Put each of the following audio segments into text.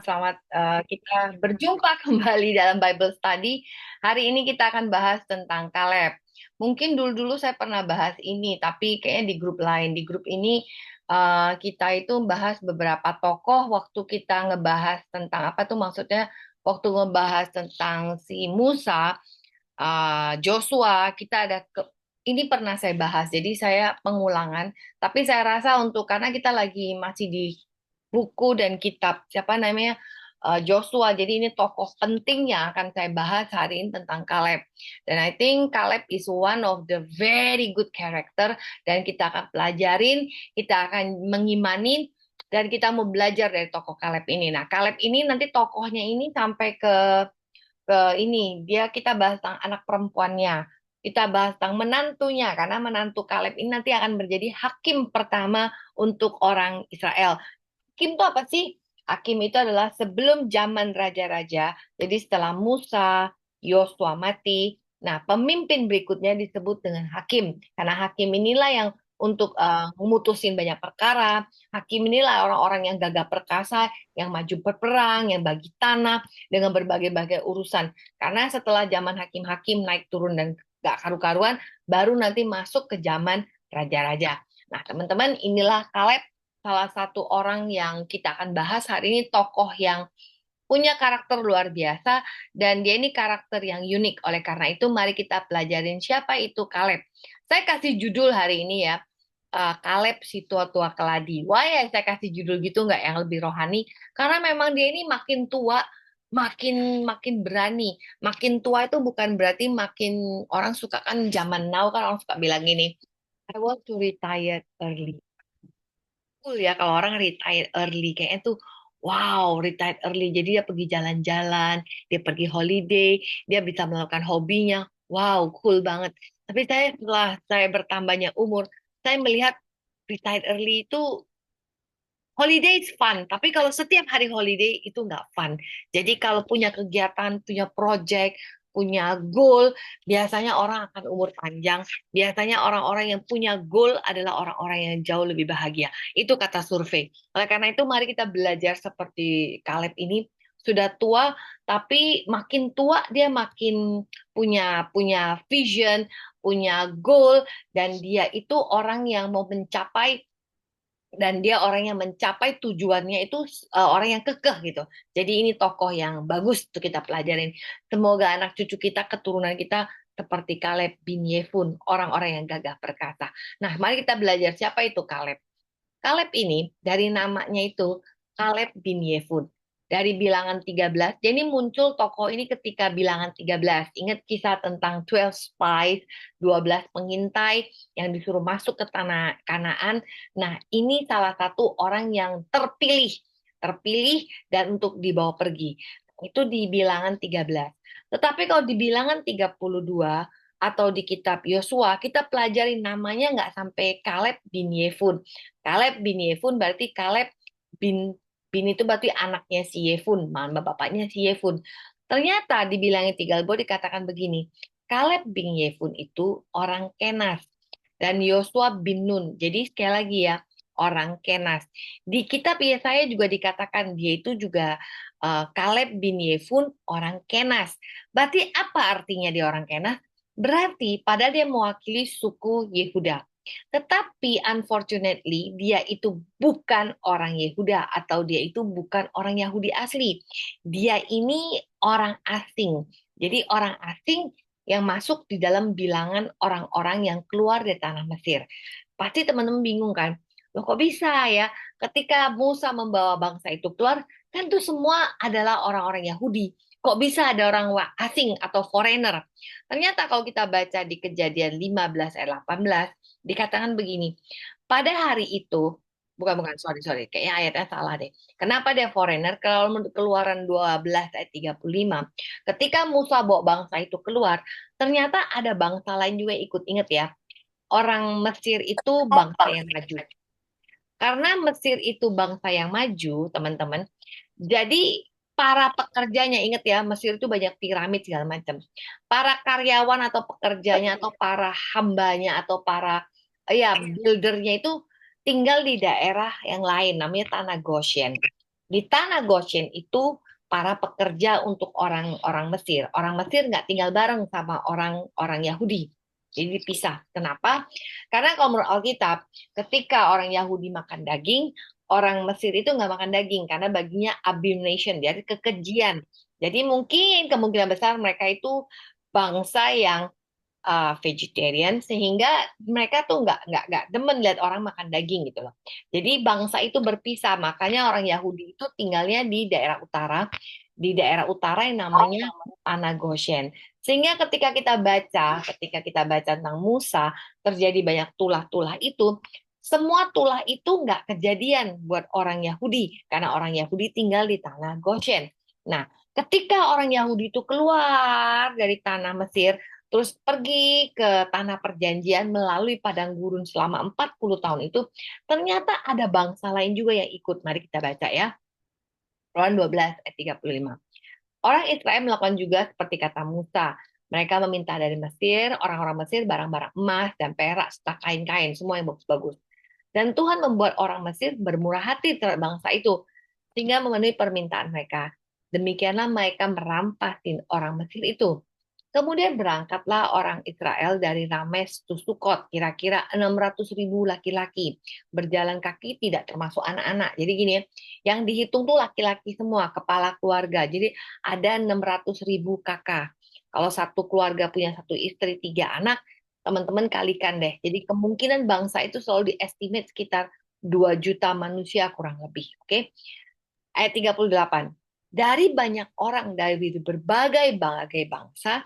Selamat kita berjumpa kembali dalam Bible Study. Hari ini kita akan bahas tentang Kaleb. Mungkin dulu-dulu saya pernah bahas ini, tapi kayaknya di grup lain. Di grup ini kita itu bahas beberapa tokoh waktu kita ngebahas tentang apa tuh maksudnya waktu ngebahas tentang si Musa, Joshua, ini pernah saya bahas. Jadi saya pengulangan, tapi saya rasa untuk karena kita lagi masih di buku dan kitab siapa namanya Joshua. Jadi ini tokoh penting yang akan saya bahas hari ini tentang Caleb. Dan I think Caleb is one of the very good character dan kita akan pelajarin, kita akan mengimani dan kita mau belajar dari tokoh Caleb ini. Nah, Caleb ini nanti tokohnya ini sampai ke ini dia kita bahas tentang anak perempuannya. Kita bahas tentang menantunya karena menantu Caleb ini nanti akan menjadi hakim pertama untuk orang Israel. Hakim itu apa sih? Hakim itu adalah sebelum zaman raja-raja. Jadi setelah Musa, Yosua mati. Nah, pemimpin berikutnya disebut dengan hakim. Karena hakim inilah yang untuk memutusin banyak perkara. Hakim inilah orang-orang yang gagah perkasa, yang maju berperang, yang bagi tanah dengan berbagai-bagai urusan. Karena setelah zaman hakim-hakim naik turun dan gak karu-karuan, baru nanti masuk ke zaman raja-raja. Nah, teman-teman, inilah Kaleb, salah satu orang yang kita akan bahas hari ini, tokoh yang punya karakter luar biasa dan dia ini karakter yang unik. Oleh karena itu, mari kita pelajarin siapa itu Kaleb. Saya kasih judul hari ini ya, Kaleb si tua-tua keladi. Why ya saya kasih judul gitu nggak yang lebih rohani? Karena memang dia ini makin tua, makin makin berani. Makin tua itu bukan berarti makin orang suka kan zaman now kan orang suka bilang gini, I want to retire early. Cool ya kalau orang retire early kayaknya tuh wow, retire early. Jadi dia pergi jalan-jalan, dia pergi holiday, dia bisa melakukan hobinya. Wow, cool banget. Tapi saya setelah saya bertambahnya umur, saya melihat retire early itu holiday is fun, tapi kalau setiap hari holiday itu nggak fun. Jadi kalau punya kegiatan, punya project, punya goal, biasanya orang akan umur panjang. Biasanya orang-orang yang punya goal adalah orang-orang yang jauh lebih bahagia. Itu kata survei. Oleh karena itu, mari kita belajar seperti Caleb ini. Sudah tua, tapi makin tua dia makin punya punya vision, punya goal, dan dia itu orang yang mau mencapai dan dia orang yang mencapai tujuannya itu orang yang kekeh gitu. Jadi ini tokoh yang bagus untuk kita pelajarin. Semoga anak cucu kita, keturunan kita seperti Kaleb bin Yefun, orang-orang yang gagah perkasa. Nah, mari kita belajar siapa itu Kaleb. Kaleb ini dari namanya itu Kaleb bin Yefun. Dari bilangan 13, jadi muncul tokoh ini ketika bilangan 13. Ingat kisah tentang 12 spies, 12 pengintai yang disuruh masuk ke tanah Kanaan. Nah, ini salah satu orang yang terpilih, terpilih dan untuk dibawa pergi. Itu di bilangan 13. Tetapi kalau di bilangan 32 atau di kitab Yosua, kita pelajari namanya nggak sampai Kaleb bin Yefun. Kaleb bin Yefun berarti Kaleb bin bin itu berarti anaknya si Yefun, mama bapaknya si Yefun. Ternyata dibilangin tiga Galbo dikatakan begini, Kaleb bin Yefun itu orang Kenas dan Yosua bin Nun. Jadi sekali lagi ya, orang Kenas. Di kitab Yesaya juga dikatakan dia itu juga Kaleb bin Yefun orang Kenas. Berarti apa artinya dia orang Kenas? Berarti pada dia mewakili suku Yehuda. Tetapi unfortunately dia itu bukan orang Yehuda atau dia itu bukan orang Yahudi asli. Dia ini orang asing. Jadi orang asing yang masuk di dalam bilangan orang-orang yang keluar dari tanah Mesir. Pasti teman-teman bingung kan? Loh kok bisa ya? Ketika Musa membawa bangsa itu keluar, kan itu semua adalah orang-orang Yahudi. Kok bisa ada orang asing atau foreigner? Ternyata kalau kita baca di Kejadian 15 ayat 18, dikatakan begini, pada hari itu, bukan, sorry, kayaknya ayatnya salah deh. Kenapa dia foreigner? Kalau menurut Keluaran 12 ayat 35, ketika Musa bawa bangsa itu keluar, ternyata ada bangsa lain juga ikut. Ingat ya, orang Mesir itu bangsa yang maju. Karena Mesir itu bangsa yang maju, teman-teman, jadi para pekerjanya, ingat ya, Mesir itu banyak piramid segala macam. Para karyawan atau pekerjanya atau para hambanya atau para ya buildernya itu tinggal di daerah yang lain namanya tanah Goshen. Di tanah Goshen itu para pekerja untuk orang-orang Mesir. Orang Mesir nggak tinggal bareng sama orang-orang Yahudi. Jadi dipisah. Kenapa? Karena kalau menurut Alkitab, ketika orang Yahudi makan daging, orang Mesir itu nggak makan daging karena baginya abomination, jadi kekejian. Jadi mungkin kemungkinan besar mereka itu bangsa yang vegetarian sehingga mereka tuh nggak demen lihat orang makan daging gitu loh. Jadi bangsa itu berpisah, makanya orang Yahudi itu tinggalnya di daerah utara yang namanya Tanah Goshen. Sehingga ketika kita baca tentang Musa, terjadi banyak tulah-tulah itu. Semua tulah itu nggak kejadian buat orang Yahudi, karena orang Yahudi tinggal di Tanah Goshen. Nah, ketika orang Yahudi itu keluar dari tanah Mesir, terus pergi ke tanah perjanjian melalui padang gurun selama 40 tahun itu, ternyata ada bangsa lain juga yang ikut. Mari kita baca ya. Keluaran 12 ayat 35. Orang Israel melakukan juga seperti kata Musa. Mereka meminta dari Mesir, orang-orang Mesir, barang-barang emas dan perak serta kain-kain, semua yang bagus-bagus. Dan Tuhan membuat orang Mesir bermurah hati terhadap bangsa itu, sehingga memenuhi permintaan mereka. Demikianlah mereka merampasin orang Mesir itu. Kemudian berangkatlah orang Israel dari Rames ke Sukot, kira-kira 600.000 laki-laki. Berjalan kaki tidak termasuk anak-anak. Jadi gini, yang dihitung tuh laki-laki semua, kepala keluarga. Jadi ada 600.000 kakak. Kalau satu keluarga punya satu istri, 3 anak, teman-teman kalikan deh. Jadi kemungkinan bangsa itu selalu diestimate sekitar 2 juta manusia kurang lebih. Oke? Ayat 38. Dari banyak orang dari berbagai bangsa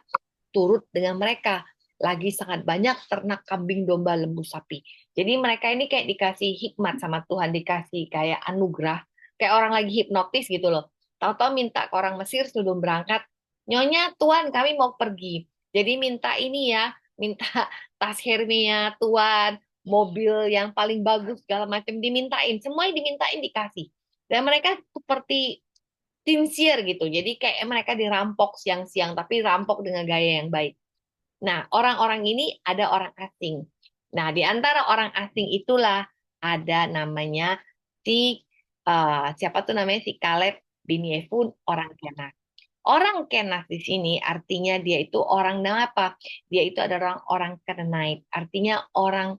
turut dengan mereka. Lagi sangat banyak ternak kambing, domba, lembu, sapi. Jadi mereka ini kayak dikasih hikmat sama Tuhan, dikasih kayak anugerah. Kayak orang lagi hipnotis gitu loh. Tahu-tahu minta ke orang Mesir sebelum berangkat, Nyonya, Tuan, kami mau pergi. Jadi minta ini ya, minta tas Hermia, Tuan, mobil yang paling bagus, segala macam dimintain. Semuanya dimintain dikasih. Dan mereka seperti sincere gitu. Jadi kayak mereka dirampok siang-siang, tapi rampok dengan gaya yang baik. Nah, orang-orang ini ada orang asing. Nah, di antara orang asing itulah ada namanya si siapa tuh namanya si Kaleb bin Yefun, orang Kenas. Orang Kenas di sini artinya dia itu orang apa? Dia itu adalah orang Canaanite, artinya orang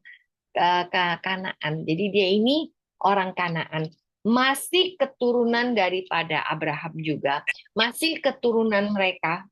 Kanaan. Jadi dia ini orang Kanaan. Masih keturunan daripada Abraham juga. Masih keturunan mereka,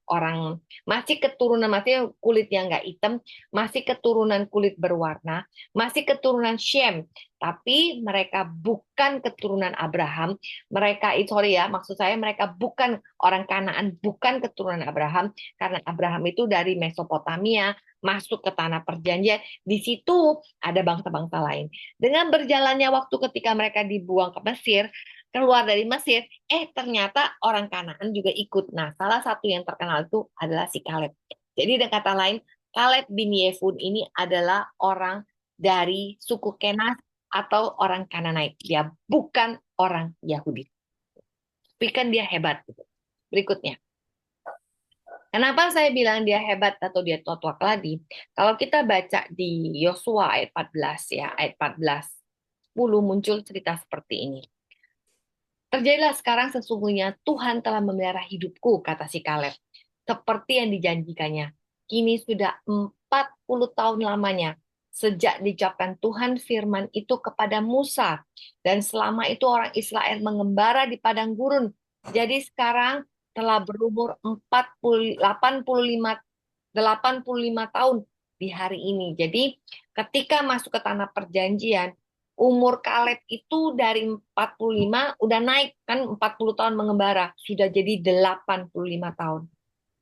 masih keturunan, masih kulit yang nggak hitam, masih keturunan kulit berwarna, masih keturunan Shem. Tapi mereka bukan keturunan Abraham. Mereka itu, sorry ya, maksud saya mereka bukan orang Kanaan, bukan keturunan Abraham. Karena Abraham itu dari Mesopotamia, masuk ke tanah perjanjian. Di situ ada bangsa-bangsa lain. Dengan berjalannya waktu ketika mereka dibuang ke Mesir, keluar dari Mesir, ternyata orang Kanaan juga ikut. Nah, salah satu yang terkenal itu adalah si Kaleb. Jadi dengan kata lain, Kaleb bin Yefun ini adalah orang dari suku Kenas atau orang Kanaanite. Dia bukan orang Yahudi. Tapi kan dia hebat. Gitu. Berikutnya. Kenapa saya bilang dia hebat atau dia tua-tua keladi? Kalau kita baca di Yosua ayat 14 ya, ayat 14, 10 muncul cerita seperti ini. Terjadilah sekarang sesungguhnya Tuhan telah memelihara hidupku, kata si Kaleb. Seperti yang dijanjikannya. Kini sudah 40 tahun lamanya sejak diucapkan Tuhan firman itu kepada Musa. Dan selama itu orang Israel mengembara di padang gurun. Jadi sekarang telah berumur 85 tahun di hari ini. Jadi ketika masuk ke tanah perjanjian, umur Kaleb itu dari 45 udah naik kan 40 tahun mengembara, sudah jadi 85 tahun.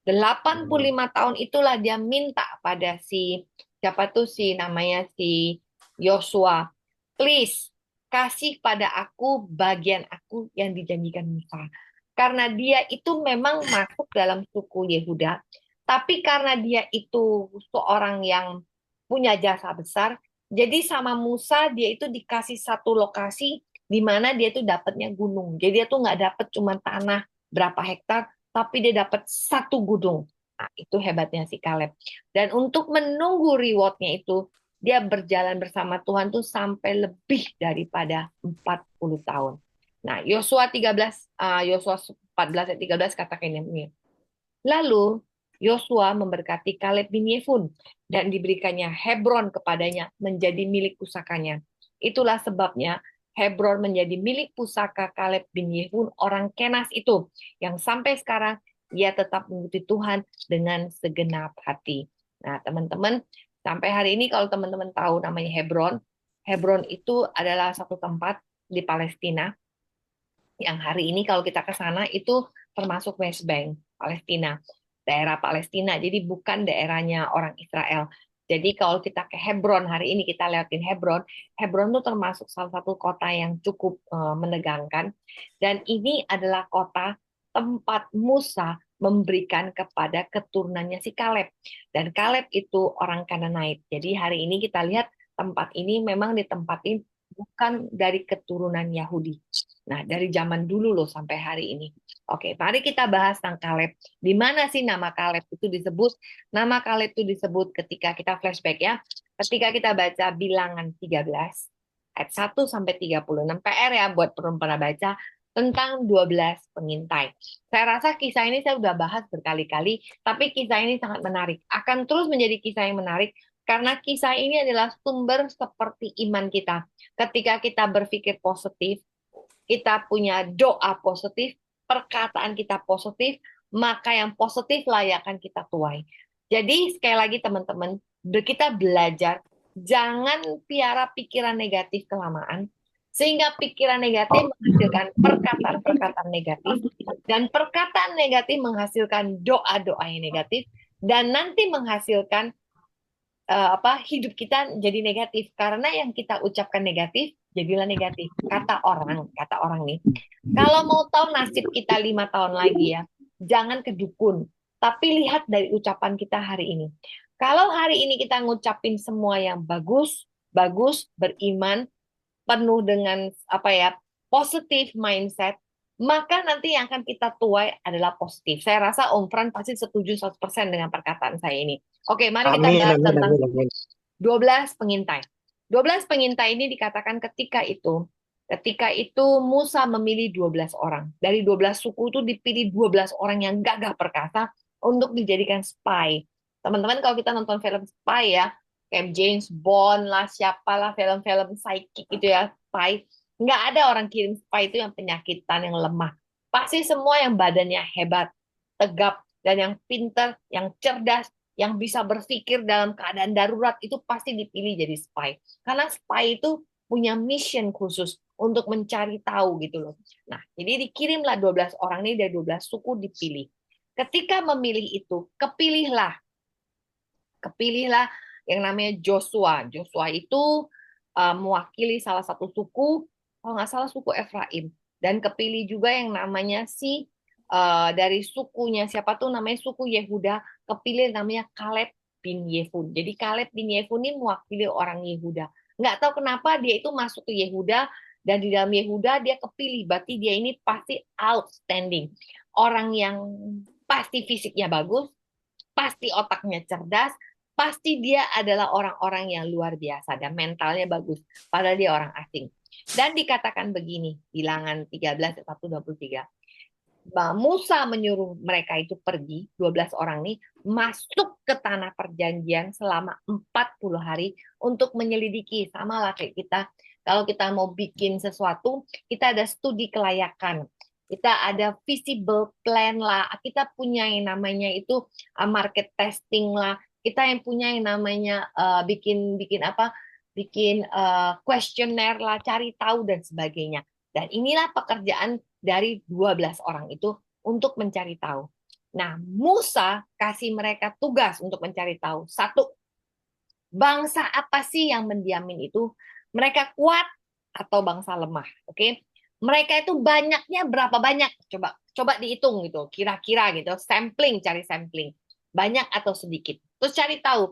85 tahun itulah dia minta pada siapa tuh namanya si Yosua, please kasih pada aku bagian aku yang dijanjikan Musa. Karena dia itu memang masuk dalam suku Yehuda, tapi karena dia itu seorang yang punya jasa besar, jadi sama Musa dia itu dikasih satu lokasi di mana dia tuh dapatnya gunung. Jadi dia tuh nggak dapat cuma tanah berapa hektar, tapi dia dapat satu gunung. Nah, itu hebatnya si Kaleb. Dan untuk menunggu rewardnya itu, dia berjalan bersama Tuhan tuh sampai lebih daripada 40 tahun. Nah, Yosua 13, Yosua 14 ayat 13 katakan ini. Lalu Yosua memberkati Kaleb bin Yefun dan diberikannya Hebron kepadanya menjadi milik pusakanya. Itulah sebabnya Hebron menjadi milik pusaka Kaleb bin Yefun orang Kenas itu yang sampai sekarang ia tetap mengikuti Tuhan dengan segenap hati. Nah, teman-teman, sampai hari ini kalau teman-teman tahu namanya Hebron, Hebron itu adalah satu tempat di Palestina yang hari ini kalau kita ke sana itu termasuk West Bank, Palestina, daerah Palestina. Jadi bukan daerahnya orang Israel. Jadi kalau kita ke Hebron hari ini kita lewatin Hebron, Hebron itu termasuk salah satu kota yang cukup menegangkan. Dan ini adalah kota tempat Musa memberikan kepada keturunannya si Kaleb. Dan Kaleb itu orang Kanaanite. Jadi hari ini kita lihat tempat ini memang ditempatin bukan dari keturunan Yahudi. Nah, dari zaman dulu loh sampai hari ini. Oke, mari kita bahas tentang Kaleb. Di mana sih nama Kaleb itu disebut? Nama Kaleb itu disebut ketika kita flashback ya. Ketika kita baca Bilangan 13 ayat 1 sampai 36 PR ya buat belum pernah baca tentang 12 pengintai. Saya rasa kisah ini saya sudah bahas berkali-kali, tapi kisah ini sangat menarik. Akan terus menjadi kisah yang menarik karena kisah ini adalah sumber seperti iman kita. Ketika kita berpikir positif, kita punya doa positif, perkataan kita positif, maka yang positif lah yang akan kita tuai. Jadi sekali lagi teman-teman, kita belajar jangan piara pikiran negatif kelamaan, sehingga pikiran negatif menghasilkan perkataan-perkataan negatif, dan perkataan negatif menghasilkan doa-doa yang negatif, dan nanti menghasilkan hidup kita jadi negatif karena yang kita ucapkan negatif jadilah negatif. Kata orang nih, kalau mau tahu nasib kita 5 tahun lagi ya, jangan ke dukun, tapi lihat dari ucapan kita hari ini. Kalau hari ini kita ngucapin semua yang bagus, bagus, beriman, penuh dengan positif mindset, maka nanti yang akan kita tuai adalah positif. Saya rasa Om Fran pasti setuju 100% dengan perkataan saya ini. Oke, mari kita Amin, bahas amin, tentang amin, amin. 12 pengintai. 12 pengintai ini dikatakan ketika itu Musa memilih 12 orang. Dari 12 suku itu dipilih 12 orang yang gagah perkasa untuk dijadikan spy. Teman-teman kalau kita nonton film spy ya, kayak James Bond lah, siapalah film-film psychic gitu ya, spy. Nggak ada orang kirim spy itu yang penyakitan, yang lemah. Pasti semua yang badannya hebat, tegap, dan yang pintar, yang cerdas, yang bisa berpikir dalam keadaan darurat itu pasti dipilih jadi spy. Karena spy itu punya mission khusus untuk mencari tahu gitu loh. Nah, jadi dikirimlah 12 orang ini dari 12 suku dipilih. Ketika memilih itu, kepilihlah yang namanya Joshua. Joshua itu mewakili salah satu suku, kalau nggak salah suku Efraim. Dan kepilih juga yang namanya dari sukunya siapa tuh namanya suku Yehuda, kepilih namanya Kaleb bin Yefun. Jadi Kaleb bin Yefun ini mewakili orang Yehuda. Nggak tahu kenapa dia itu masuk ke Yehuda dan di dalam Yehuda dia kepilih. Berarti dia ini pasti outstanding. Orang yang pasti fisiknya bagus, pasti otaknya cerdas, pasti dia adalah orang-orang yang luar biasa dan mentalnya bagus. Padahal dia orang asing. Dan dikatakan begini, Bilangan 13 ayat 1-23. Musa menyuruh mereka itu pergi, 12 orang nih, masuk ke tanah perjanjian selama 40 hari untuk menyelidiki. Sama lah kayak kita, kalau kita mau bikin sesuatu, kita ada studi kelayakan. Kita ada visible plan lah, kita punya yang namanya itu market testing lah, kita yang punya yang namanya bikin bikin apa, bikin kuesioner lah, cari tahu dan sebagainya. Dan inilah pekerjaan dari 12 orang itu untuk mencari tahu. Nah, Musa kasih mereka tugas untuk mencari tahu. Satu, bangsa apa sih yang mendiamin itu? Mereka kuat atau bangsa lemah? Oke. Mereka itu banyaknya berapa banyak? Coba coba dihitung gitu, kira-kira gitu, sampling, cari sampling. Banyak atau sedikit. Terus cari tahu,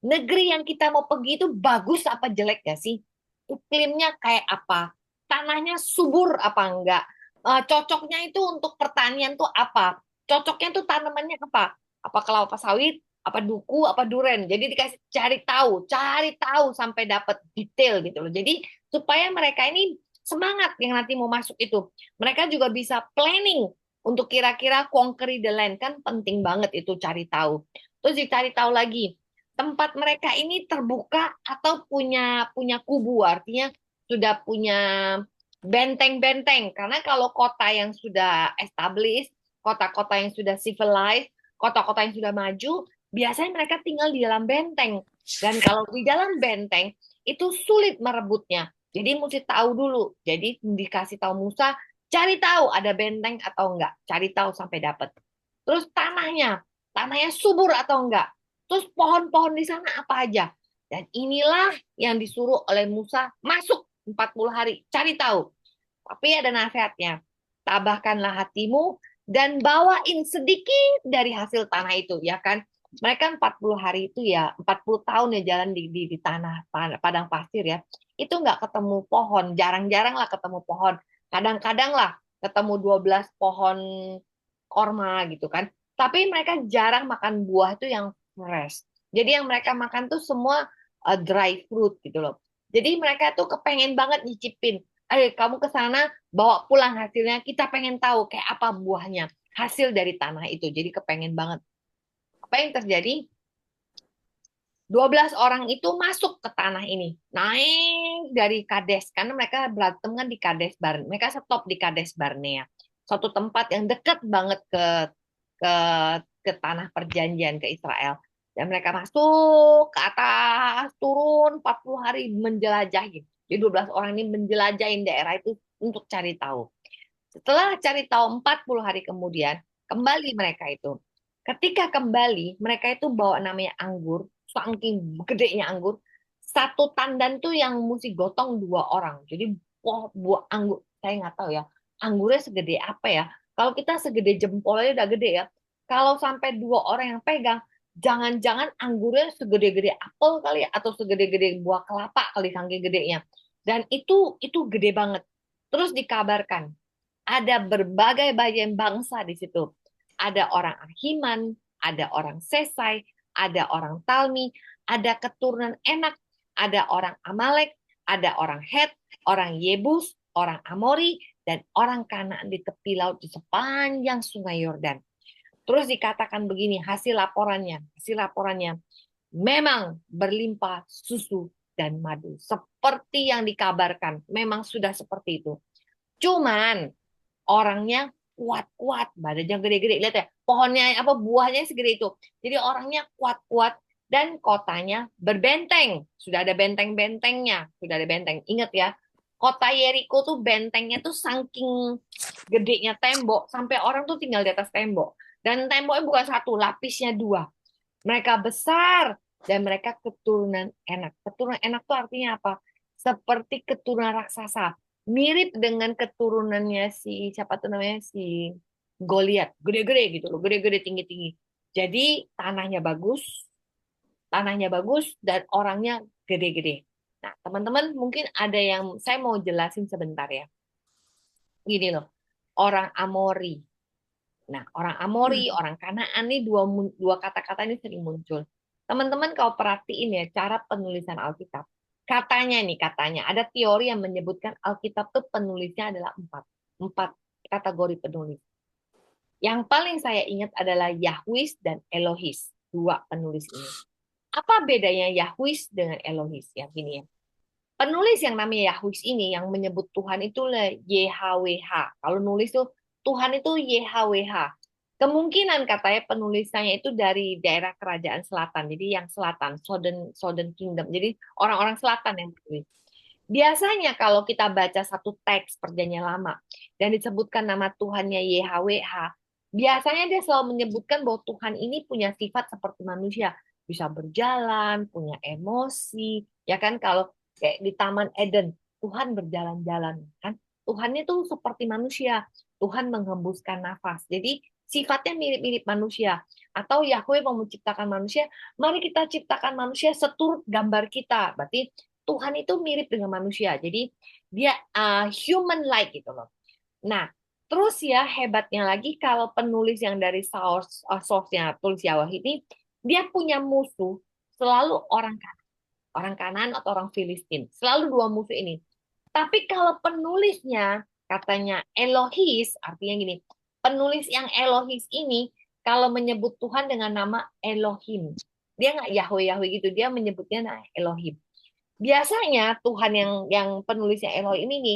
negeri yang kita mau pergi itu bagus apa jelek gak sih? Iklimnya kayak apa? Tanahnya subur apa enggak? Cocoknya itu untuk pertanian tuh apa? Cocoknya tuh tanamannya apa? Apa kelapa sawit, apa duku, apa duren. Jadi dikasih cari tahu sampai dapat detail gitu loh. Jadi supaya mereka ini semangat yang nanti mau masuk itu. Mereka juga bisa planning untuk kira-kira conquer the land, kan penting banget itu cari tahu. Terus dicari tahu lagi tempat mereka ini terbuka atau punya punya kubu, artinya sudah punya benteng-benteng. Karena kalau kota yang sudah established, kota-kota yang sudah civilized, kota-kota yang sudah maju, biasanya mereka tinggal di dalam benteng. Dan kalau di dalam benteng itu sulit merebutnya. Jadi mesti tahu dulu. Jadi dikasih tahu Musa, cari tahu ada benteng atau enggak. Cari tahu sampai dapat. Terus tanahnya subur atau enggak. Terus pohon-pohon di sana apa aja. Dan inilah yang disuruh oleh Musa masuk 40 hari. Cari tahu. Tapi ada nasihatnya. Tabahkanlah hatimu dan bawain sedikit dari hasil tanah itu, ya kan? Mereka 40 hari itu ya, 40 tahun ya jalan di tanah padang pasir ya. Itu nggak ketemu pohon, jarang-jarang lah ketemu pohon. Kadang-kadang lah ketemu 12 pohon korma gitu kan. Tapi mereka jarang makan buah itu yang fresh. Jadi yang mereka makan tuh semua dry fruit gitu loh. Jadi mereka tuh kepengen banget nyicipin. Ayo kamu ke sana bawa pulang hasilnya. Kita pengen tahu kayak apa buahnya. Hasil dari tanah itu. Jadi kepengen banget. Apa yang terjadi? 12 orang itu masuk ke tanah ini. Naik dari Kades. Karena mereka berantem kan di Kades Barnea. Mereka stop di Kades Barnea. Suatu tempat yang dekat banget ke ke tanah perjanjian ke Israel. Dan mereka masuk ke atas, turun 40 hari menjelajahi. Jadi 12 orang ini menjelajahin daerah itu untuk cari tahu. Setelah cari tahu 40 hari kemudian, kembali mereka itu. Ketika kembali, mereka itu bawa namanya anggur, saking gedenya anggur. Satu tandan tuh yang mesti gotong 2 orang. Jadi buah anggur, saya nggak tahu ya, anggurnya segede apa ya. Kalau kita segede jempol aja udah gede ya. Kalau sampai 2 orang yang pegang, jangan-jangan anggurnya segede-gede apel kali ya, atau segede-gede buah kelapa kali saking gedenya. Dan itu gede banget. Terus dikabarkan ada berbagai bagian bangsa di situ. Ada orang Ahiman, ada orang Sesai, ada orang Talmi, ada keturunan Enak, ada orang Amalek, ada orang Het, orang Yebus, orang Amori, dan orang Kanaan di tepi laut di sepanjang sungai Yordan. Terus dikatakan begini, hasil laporannya memang berlimpah susu dan madu. Seperti yang dikabarkan, memang sudah seperti itu. Cuman orangnya kuat-kuat, badannya gede-gede. Lihat ya, pohonnya apa buahnya segede itu. Jadi orangnya kuat-kuat dan kotanya berbenteng. Sudah ada benteng-bentengnya, sudah ada benteng. Ingat ya, kota Yeriko tuh bentengnya tuh saking gedenya tembok sampai orang tuh tinggal di atas tembok. Dan temboknya bukan satu, lapisnya 2. Mereka besar dan mereka keturunan Enak. Keturunan Enak tuh artinya apa? Seperti keturunan raksasa, mirip dengan keturunannya si siapa tuh namanya si Goliat, gede-gede gitu loh, gede-gede tinggi-tinggi. Jadi tanahnya bagus dan orangnya gede-gede. Nah, teman-teman mungkin ada yang saya mau jelasin sebentar ya. Gini loh, orang Amori. Nah, orang Amori, Hmm. orang Kanaan ini dua kata-kata ini sering muncul. Teman-teman kalau perhatiin ya cara penulisan Alkitab. Katanya ada teori yang menyebutkan Alkitab tuh penulisnya adalah 4 kategori penulis. Yang paling saya ingat adalah Yahwis dan Elohis, 2 penulis ini. Apa bedanya Yahwis dengan Elohis? Yang ini ya. Penulis yang namanya Yahwis ini yang menyebut Tuhan itu YHWH. Kalau nulis tuh Tuhan itu YHWH. Kemungkinan katanya penulisannya itu dari daerah kerajaan selatan. Jadi yang selatan, Southern Kingdom. Jadi orang-orang selatan yang menulis. Biasanya kalau kita baca satu teks perjanjian lama dan disebutkan nama Tuhannya YHWH, biasanya dia selalu menyebutkan bahwa Tuhan ini punya sifat seperti manusia, bisa berjalan, punya emosi, ya kan? Kalau kayak di Taman Eden, Tuhan berjalan-jalan, kan? Tuhan itu seperti manusia, Tuhan menghembuskan nafas. Jadi sifatnya mirip-mirip manusia. Atau Yahweh mau menciptakan manusia, mari kita ciptakan manusia seturut gambar kita. Berarti Tuhan itu mirip dengan manusia. Jadi dia human like gitu loh. Nah, terus ya hebatnya lagi kalau penulis yang dari source-nya tulis Yahweh ini dia punya musuh selalu orang Kanan atau orang Filistin. Selalu 2 musuh ini. Tapi kalau penulisnya katanya Elohis, artinya gini, penulis yang Elohis ini kalau menyebut Tuhan dengan nama Elohim, dia nggak Yahweh gitu, dia menyebutnya nama Elohim. Biasanya Tuhan yang penulisnya Elohim ini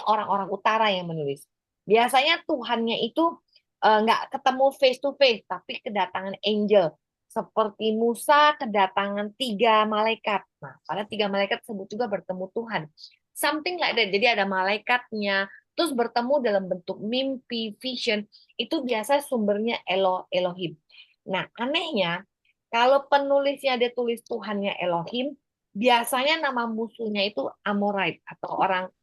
orang-orang utara yang menulis. Biasanya Tuhannya itu nggak ketemu face to face, tapi kedatangan angel. Seperti Musa kedatangan 3 malaikat. Nah, pada 3 malaikat tersebut juga bertemu Tuhan. Something like that. Jadi ada malaikatnya, terus bertemu dalam bentuk mimpi, vision. Itu biasa sumbernya Elohim. Nah, anehnya, kalau penulisnya dia tulis Tuhannya Elohim, biasanya nama musuhnya itu Amorite atau orang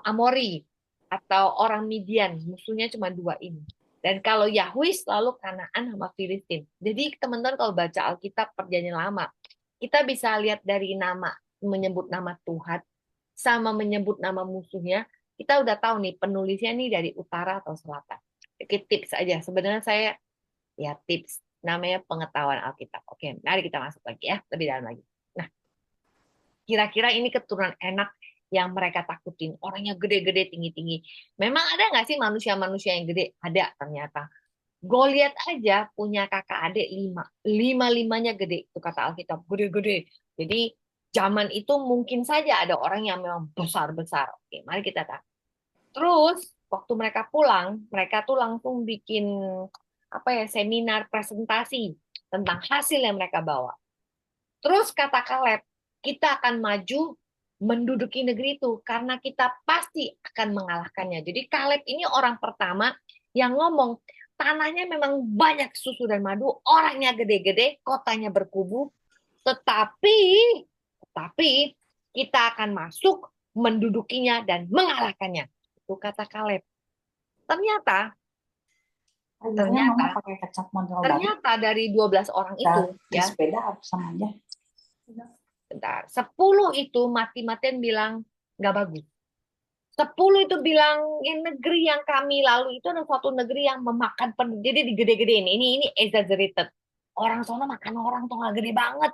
Amori atau orang Midian. Musuhnya cuma 2 ini. Dan kalau Yahweh selalu Kanaan sama Filistin. Jadi teman-teman kalau baca Alkitab Perjanjian Lama, kita bisa lihat dari nama, menyebut nama Tuhan, sama menyebut nama musuhnya, kita udah tahu nih penulisnya nih dari utara atau selatan. Oke, tips aja. Sebenarnya saya ya tips namanya pengetahuan Alkitab. Oke, mari kita masuk lagi ya, lebih dalam lagi. Nah, kira-kira ini keturunan enak yang mereka takutin. Orangnya gede-gede, tinggi-tinggi. Memang ada nggak sih manusia-manusia yang gede? Ada ternyata. Goliat aja punya kakak adik 5. Lima-limanya gede. Itu kata Alkitab. Gede-gede. Jadi zaman itu mungkin saja ada orang yang memang besar-besar. Oke, mari kita tahu. Terus waktu mereka tuh langsung bikin apa ya seminar presentasi tentang hasil yang mereka bawa. Terus kata Kaleb, kita akan maju menduduki negeri itu karena kita pasti akan mengalahkannya. Jadi Kaleb ini orang pertama yang ngomong, tanahnya memang banyak susu dan madu, orangnya gede-gede, kotanya berkubu, tetapi tetapi kita akan masuk mendudukinya dan mengalahkannya. Itu kata Kaleb. Ternyata Akhirnya mama ternyata pakai kecap model baru. ternyata dari 12 orang Dan itu di ya, sepeda harus sama aja. bentar, 10 itu mati-matian bilang nggak bagus. 10 itu bilang yang negeri yang kami lalu itu adalah suatu negeri yang memakan penduduk. Jadi digede-gedein. Ini exaggerated. Orang sana makan orang tuh nggak gede banget.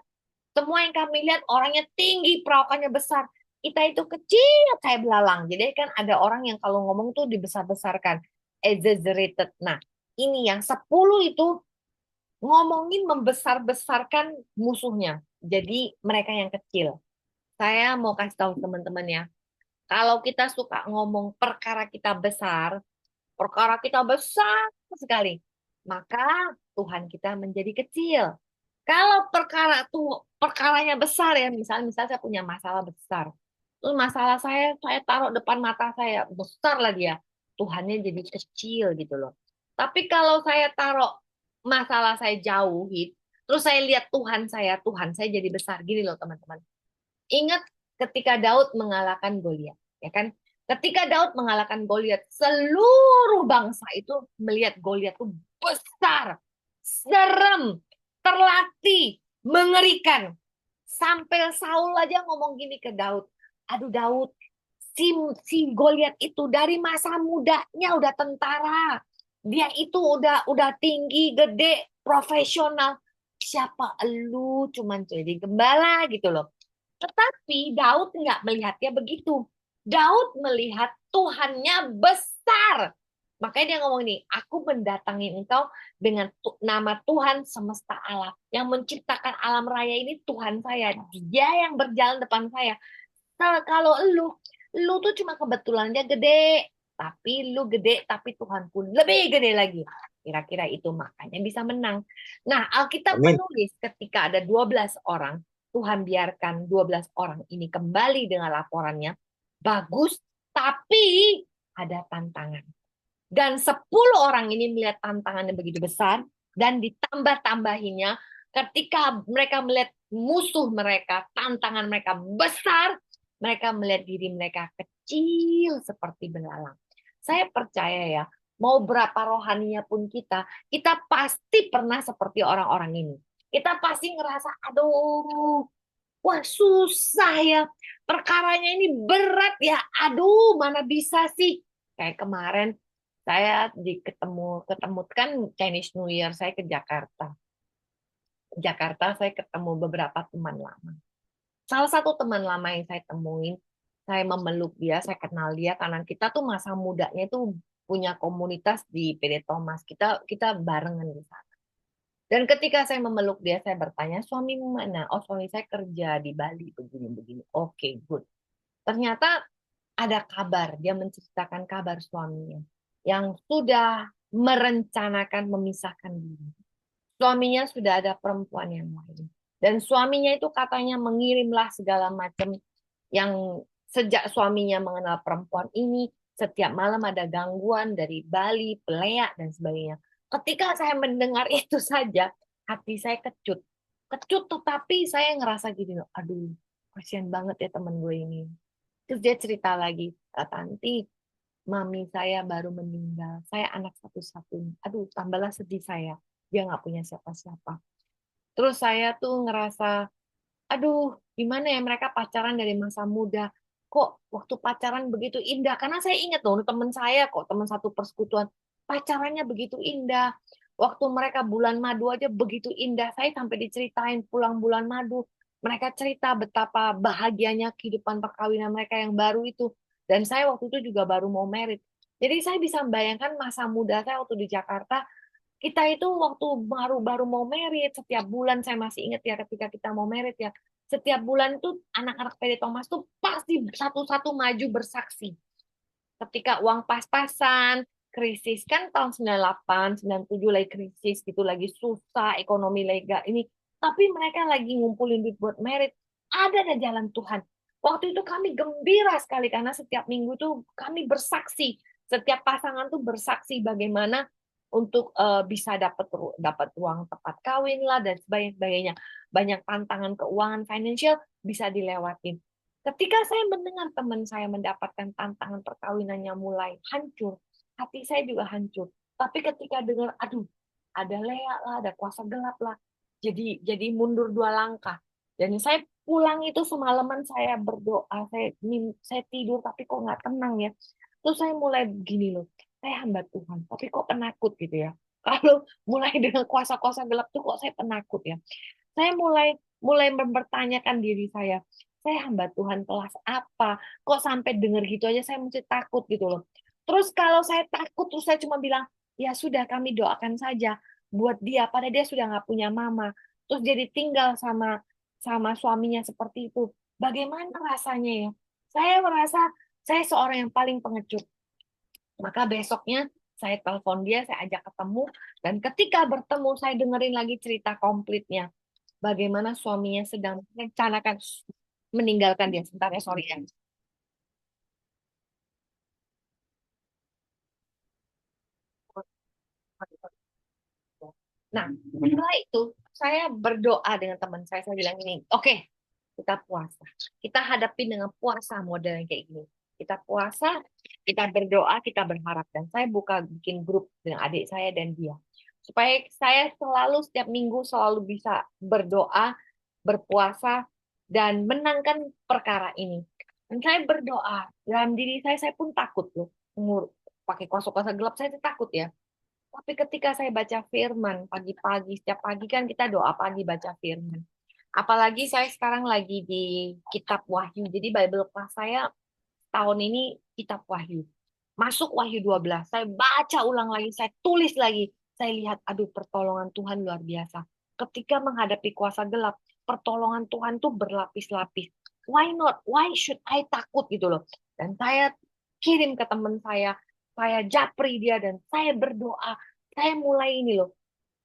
Semua yang kami lihat orangnya tinggi, perawakannya besar. Kita itu kecil kayak belalang. Jadi kan ada orang yang kalau ngomong tuh dibesar-besarkan. Exaggerated. Nah, ini yang 10 itu ngomongin membesar-besarkan musuhnya. Jadi mereka yang kecil. Saya mau kasih tahu teman-teman ya. Kalau kita suka ngomong perkara kita besar sekali, maka Tuhan kita menjadi kecil. Kalau perkaranya besar ya, misalnya saya punya masalah besar. Terus masalah saya taruh depan mata saya, besar lah dia. Tuhannya jadi kecil gitu loh. Tapi kalau saya taruh masalah saya jauhin, terus saya lihat Tuhan saya jadi besar gini loh teman-teman. Ingat ketika Daud mengalahkan Goliat, ya kan? Ketika Daud mengalahkan Goliat, seluruh bangsa itu melihat Goliat itu besar, serem, terlatih, mengerikan. Sampai Saul aja ngomong gini ke Daud, aduh Daud, si Goliat itu dari masa mudanya udah tentara, dia itu udah tinggi, gede, profesional. Siapa elu cuman jadi gembala gitu loh. Tetapi Daud nggak melihatnya begitu. Daud melihat Tuhannya besar. Makanya dia ngomong ini, aku mendatangi engkau dengan nama Tuhan semesta alam. Yang menciptakan alam raya ini Tuhan saya. Dia yang berjalan depan saya. Nah, kalau lu tuh cuma kebetulan dia gede. Tapi lu gede, tapi Tuhan pun lebih gede lagi. Kira-kira itu makanya bisa menang. Nah, Alkitab Amin. menulis ketika ada 12 orang, Tuhan biarkan 12 orang ini kembali dengan laporannya. Bagus, tapi ada tantangan. Dan 10 orang ini melihat tantangannya begitu besar, dan ditambah-tambahinya ketika mereka melihat musuh mereka, tantangan mereka besar, mereka melihat diri mereka kecil seperti belalang. Saya percaya ya, mau berapa rohaninya pun kita pasti pernah seperti orang-orang ini. Kita pasti ngerasa, aduh, wah susah ya, perkaranya ini berat ya, aduh mana bisa sih. Kayak kemarin saya ketemu kan Chinese New Year saya ke Jakarta. Jakarta saya ketemu beberapa teman lama. Salah satu teman lama yang saya temuin, saya memeluk dia, saya kenal dia karena kita tuh masa mudanya itu punya komunitas di PD Thomas. Kita barengan di sana. Dan ketika saya memeluk dia, saya bertanya, suamimu mana? Oh, suami saya kerja di Bali, begini-begini. Oke, good. Ternyata ada kabar, dia menceritakan kabar suaminya yang sudah merencanakan memisahkan diri. Suaminya sudah ada perempuan yang lain. Dan suaminya itu katanya mengirimlah segala macam yang sejak suaminya mengenal perempuan ini, setiap malam ada gangguan dari Bali, peleak, dan sebagainya. Ketika saya mendengar itu saja, hati saya kecut. Kecut, tetapi saya ngerasa gini, loh, aduh, kasihan banget ya temen gue ini. Terus dia cerita lagi, "Kak Tanti, mami saya baru meninggal. Saya anak satu-satunya. Aduh, tambahlah sedih saya. Dia nggak punya siapa-siapa. Terus saya tuh ngerasa, aduh, gimana ya mereka pacaran dari masa muda. Kok waktu pacaran begitu indah? Karena saya ingat loh, teman saya kok, teman satu persekutuan. Pacarannya begitu indah. Waktu mereka bulan madu aja begitu indah. Saya sampai diceritain pulang bulan madu. Mereka cerita betapa bahagianya kehidupan perkawinan mereka yang baru itu. Dan saya waktu itu juga baru mau merit. Jadi saya bisa membayangkan masa muda saya waktu di Jakarta, kita itu waktu baru-baru mau merit, setiap bulan saya masih ingat ya ketika kita mau merit ya, setiap bulan tuh anak-anak PD Thomas tuh pasti satu-satu maju bersaksi. Ketika uang pas-pasan, krisis kan tahun 98, 97 lagi krisis gitu, lagi susah, ekonomi lega ini. Tapi mereka lagi ngumpulin duit buat merit. Ada jalan Tuhan. Waktu itu kami gembira sekali karena setiap minggu tuh kami bersaksi. Setiap pasangan tuh bersaksi bagaimana untuk bisa dapat uang tepat kawin lah dan sebagainya. Banyak tantangan keuangan financial bisa dilewatin. Ketika saya mendengar teman saya mendapatkan tantangan perkawinannya mulai hancur, hati saya juga hancur. Tapi ketika dengar, aduh, ada Lea lah, ada kuasa gelap lah, jadi mundur dua langkah. Dan saya pulang itu semalaman saya berdoa, saya tidur tapi kok nggak tenang ya. Terus saya mulai begini loh, saya hamba Tuhan, tapi kok penakut gitu ya. Kalau mulai dengan kuasa-kuasa gelap tuh kok saya penakut ya. Saya mulai mulai mempertanyakan diri saya hamba Tuhan kelas apa? Kok sampai dengar gitu aja saya mesti takut gitu loh. Terus kalau saya takut, terus saya cuma bilang, ya sudah kami doakan saja buat dia. Pada dia sudah nggak punya mama. Terus jadi tinggal sama sama suaminya seperti itu. Bagaimana rasanya ya? Saya merasa saya seorang yang paling pengecut. Maka besoknya saya telepon dia, saya ajak ketemu. Dan ketika bertemu, saya dengerin lagi cerita komplitnya bagaimana suaminya sedang merencanakan meninggalkan dia. Sebentar ya, sorry ya. Nah, setelah itu saya berdoa dengan teman saya bilang ini, oke, kita puasa. Kita hadapi dengan puasa model yang kayak gini. Kita puasa, kita berdoa, kita berharap. Dan saya bikin grup dengan adik saya dan dia. Supaya saya selalu setiap minggu selalu bisa berdoa, berpuasa, dan menangkan perkara ini. Dan saya berdoa, dalam diri saya pun takut loh. Pakai kuasa-kuasa gelap, saya takut ya. Tapi ketika saya baca firman pagi-pagi, setiap pagi kan kita doa pagi baca firman. Apalagi saya sekarang lagi di kitab Wahyu. Jadi Bible class saya tahun ini kitab Wahyu. Masuk Wahyu 12. Saya baca ulang lagi, saya tulis lagi. Saya lihat, aduh pertolongan Tuhan luar biasa. Ketika menghadapi kuasa gelap, pertolongan Tuhan tuh berlapis-lapis. Why not? Why should I takut gitu loh. Dan saya kirim ke teman saya japri dia dan saya berdoa. Saya mulai ini loh,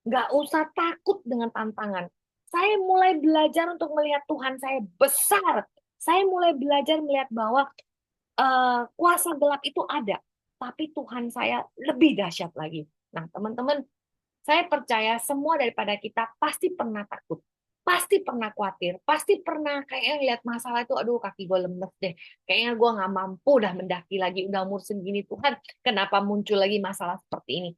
nggak usah takut dengan tantangan. Saya mulai belajar untuk melihat Tuhan saya besar. Saya mulai belajar melihat bahwa kuasa gelap itu ada, tapi Tuhan saya lebih dahsyat lagi. Nah, teman-teman, saya percaya semua daripada kita pasti pernah takut, pasti pernah khawatir, pasti pernah kayaknya lihat masalah itu, aduh kaki gue lemes deh, kayaknya gue nggak mampu udah mendaki lagi, udah umur segini Tuhan, kenapa muncul lagi masalah seperti ini?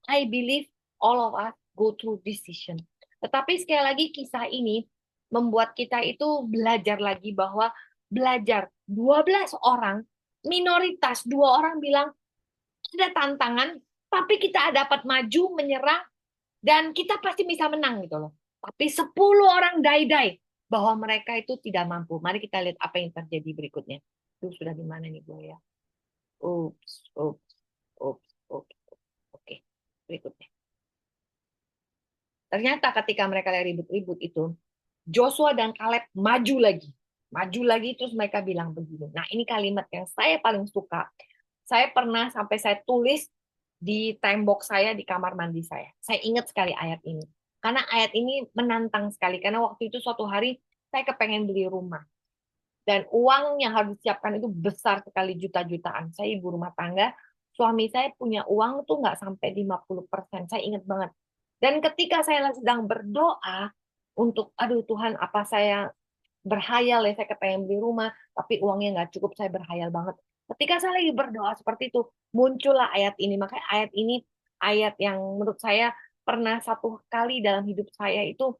I believe all of us go through this season. Tetapi sekali lagi kisah ini membuat kita itu belajar lagi bahwa belajar 12 orang, minoritas 2 orang bilang ada tantangan, tapi kita dapat maju, menyerang, dan kita pasti bisa menang gitu loh. Tapi 10 orang die-die bahwa mereka itu tidak mampu. Mari kita lihat apa yang terjadi berikutnya. Itu sudah di mana nih gue ya? Ups, ups, ups, ups. Oke, berikutnya. Ternyata ketika mereka ribut-ribut itu, Joshua dan Kaleb maju lagi. Maju lagi terus mereka bilang begini. Nah, ini kalimat yang saya paling suka. Saya pernah sampai saya tulis di tembok saya di kamar mandi saya. Saya ingat sekali ayat ini. Karena ayat ini menantang sekali. Karena waktu itu suatu hari saya kepengen beli rumah. Dan uang yang harus disiapkan itu besar sekali, juta-jutaan. Saya ibu rumah tangga, suami saya punya uang tuh nggak sampai 50%. Saya ingat banget. Dan ketika saya sedang berdoa untuk, aduh Tuhan, apa saya berhayal ya, saya kepengen beli rumah, tapi uangnya nggak cukup, saya berhayal banget. Ketika saya lagi berdoa seperti itu, muncullah ayat ini. Makanya ayat ini ayat yang menurut saya pernah satu kali dalam hidup saya itu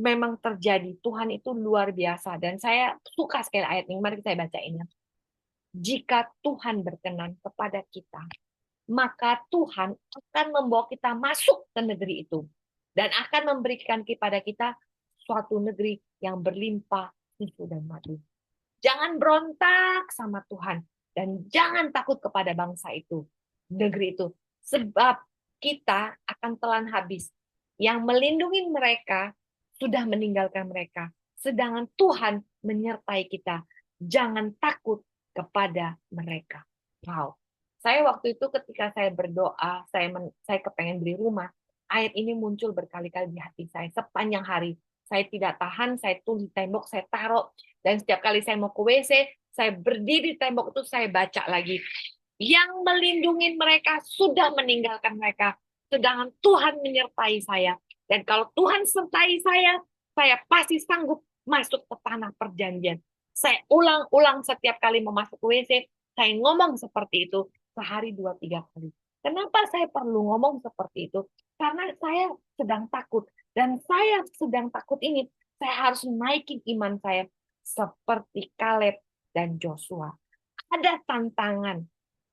memang terjadi. Tuhan itu luar biasa. Dan saya suka sekali ayat ini. Mari saya bacain ya. Jika Tuhan berkenan kepada kita, maka Tuhan akan membawa kita masuk ke negeri itu. Dan akan memberikan kepada kita suatu negeri yang berlimpah susu dan madu. Jangan berontak sama Tuhan. Dan jangan takut kepada bangsa itu, negeri itu. Sebab kita akan telan habis. Yang melindungi mereka sudah meninggalkan mereka. Sedangkan Tuhan menyertai kita. Jangan takut kepada mereka. Wow. Saya waktu itu ketika saya berdoa, saya kepengen beli rumah, ayat ini muncul berkali-kali di hati saya sepanjang hari. Saya tidak tahan, saya tulis di tembok, saya taruh. Dan setiap kali saya mau ke WC, saya berdiri di tembok itu, saya baca lagi. Yang melindungi mereka sudah meninggalkan mereka. Sedangkan Tuhan menyertai saya. Dan kalau Tuhan sertai saya pasti sanggup masuk ke tanah perjanjian. Saya ulang-ulang setiap kali mau masuk ke WC, saya ngomong seperti itu sehari 2-3 kali. Kenapa saya perlu ngomong seperti itu? Karena saya sedang takut. Dan saya sedang takut ini, saya harus naikin iman saya seperti Kaleb dan Joshua. Ada tantangan,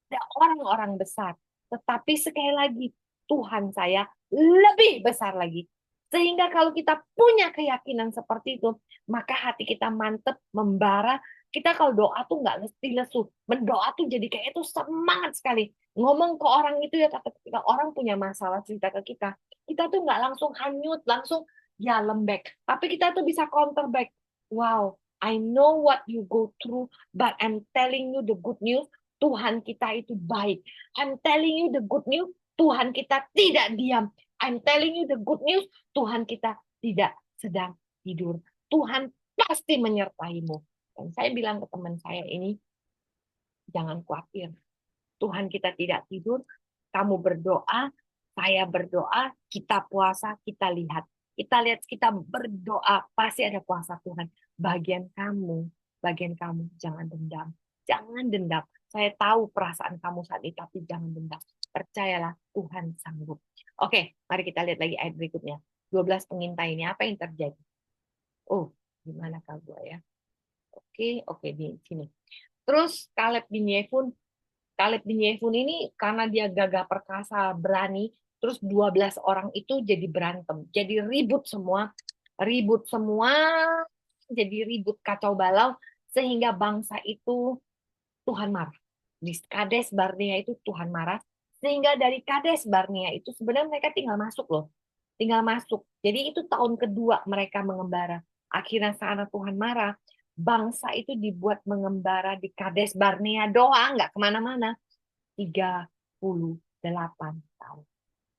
ada orang-orang besar. Tetapi sekali lagi, Tuhan saya lebih besar lagi. Sehingga kalau kita punya keyakinan seperti itu, maka hati kita mantep, membara. Kita kalau doa tuh nggak mesti lesu. Mendoa tuh jadi kayak itu semangat sekali. Ngomong ke orang itu ya, ketika orang punya masalah cerita ke kita tuh nggak langsung hanyut, langsung ya lembek. Tapi kita tuh bisa counter back. Wow, I know what you go through, but I'm telling you the good news. Tuhan kita itu baik. I'm telling you the good news. Tuhan kita tidak diam. I'm telling you the good news. Tuhan kita tidak sedang tidur. Tuhan pasti menyertaimu. Dan saya bilang ke teman saya ini, jangan khawatir. Tuhan kita tidak tidur. Kamu berdoa, saya berdoa, kita puasa, kita lihat. Kita berdoa, pasti ada kuasa Tuhan. Bagian kamu, jangan dendam. Jangan dendam. Saya tahu perasaan kamu saat ini, tapi jangan dendam. Percayalah, Tuhan sanggup. Oke, mari kita lihat lagi ayat berikutnya. 12 pengintai ini, apa yang terjadi? Oh, gimana kau gua ya? Oke, di sini. Terus Kaleb bin Yefun ini karena dia gagah perkasa, berani, terus 12 orang itu jadi berantem. Jadi ribut semua, jadi ribut kacau balau sehingga bangsa itu Tuhan marah. Di Kades Barnea itu Tuhan marah. Sehingga dari Kades Barnea itu sebenarnya mereka tinggal masuk loh. Tinggal masuk. Jadi itu tahun kedua mereka mengembara. Akhirnya saat Tuhan marah, bangsa itu dibuat mengembara di Kades Barnea doang, nggak kemana-mana. 38 tahun.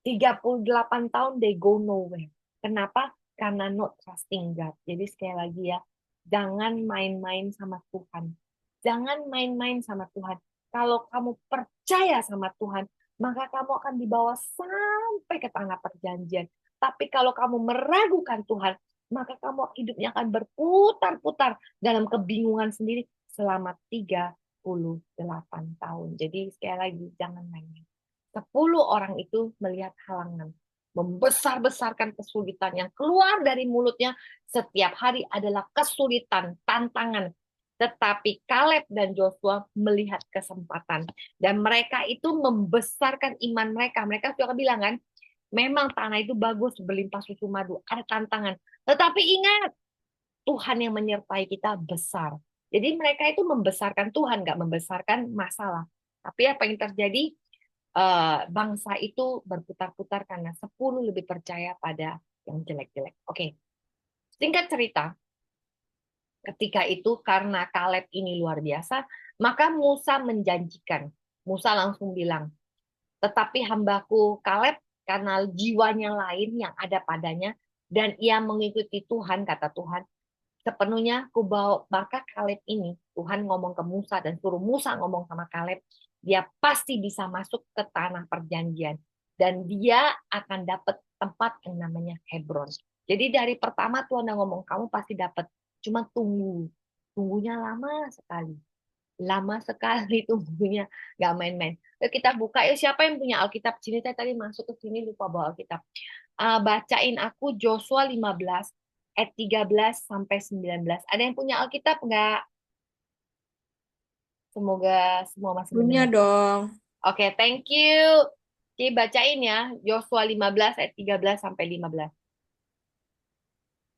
38 tahun they go nowhere. Kenapa? Karena not trusting God. Jadi sekali lagi ya, jangan main-main sama Tuhan. Jangan main-main sama Tuhan. Kalau kamu percaya sama Tuhan, maka kamu akan dibawa sampai ke tanah perjanjian. Tapi kalau kamu meragukan Tuhan, maka kamu hidupnya akan berputar-putar dalam kebingungan sendiri selama 38 tahun. Jadi sekali lagi, jangan main-main. 10 orang itu melihat halangan, membesar-besarkan kesulitan yang keluar dari mulutnya setiap hari adalah kesulitan, tantangan. Tetapi Kaleb dan Joshua melihat kesempatan. Dan mereka itu membesarkan iman mereka. Mereka juga bilang kan, memang tanah itu bagus, berlimpah susu madu. Ada tantangan. Tetapi ingat, Tuhan yang menyertai kita besar. Jadi mereka itu membesarkan Tuhan, nggak membesarkan masalah. Tapi apa yang terjadi? Bangsa itu berputar-putar karena 10 lebih percaya pada yang jelek-jelek. Oke, singkat cerita, ketika itu karena Kaleb ini luar biasa, maka Musa menjanjikan. Musa langsung bilang, tetapi hambaku Kaleb karena jiwanya lain yang ada padanya dan ia mengikuti Tuhan, kata Tuhan, sepenuhnya kubawa. Maka Kaleb ini, Tuhan ngomong ke Musa dan suruh Musa ngomong sama Kaleb, dia pasti bisa masuk ke tanah perjanjian dan dia akan dapat tempat yang namanya Hebron. Jadi dari pertama Tuhan udah ngomong kamu pasti dapat, cuma tunggunya lama sekali tunggunya, nggak main-main. Yuk kita buka, yuk siapa yang punya Alkitab sini? Saya tadi masuk ke sini lupa bawa Alkitab. Bacain aku Joshua 15 ayat 13 sampai 19. Ada yang punya Alkitab nggak? Semoga semua masih Punya mendengar. dong. Oke, thank you. Oke, bacain ya. Joshua 15 ayat 13 sampai 15.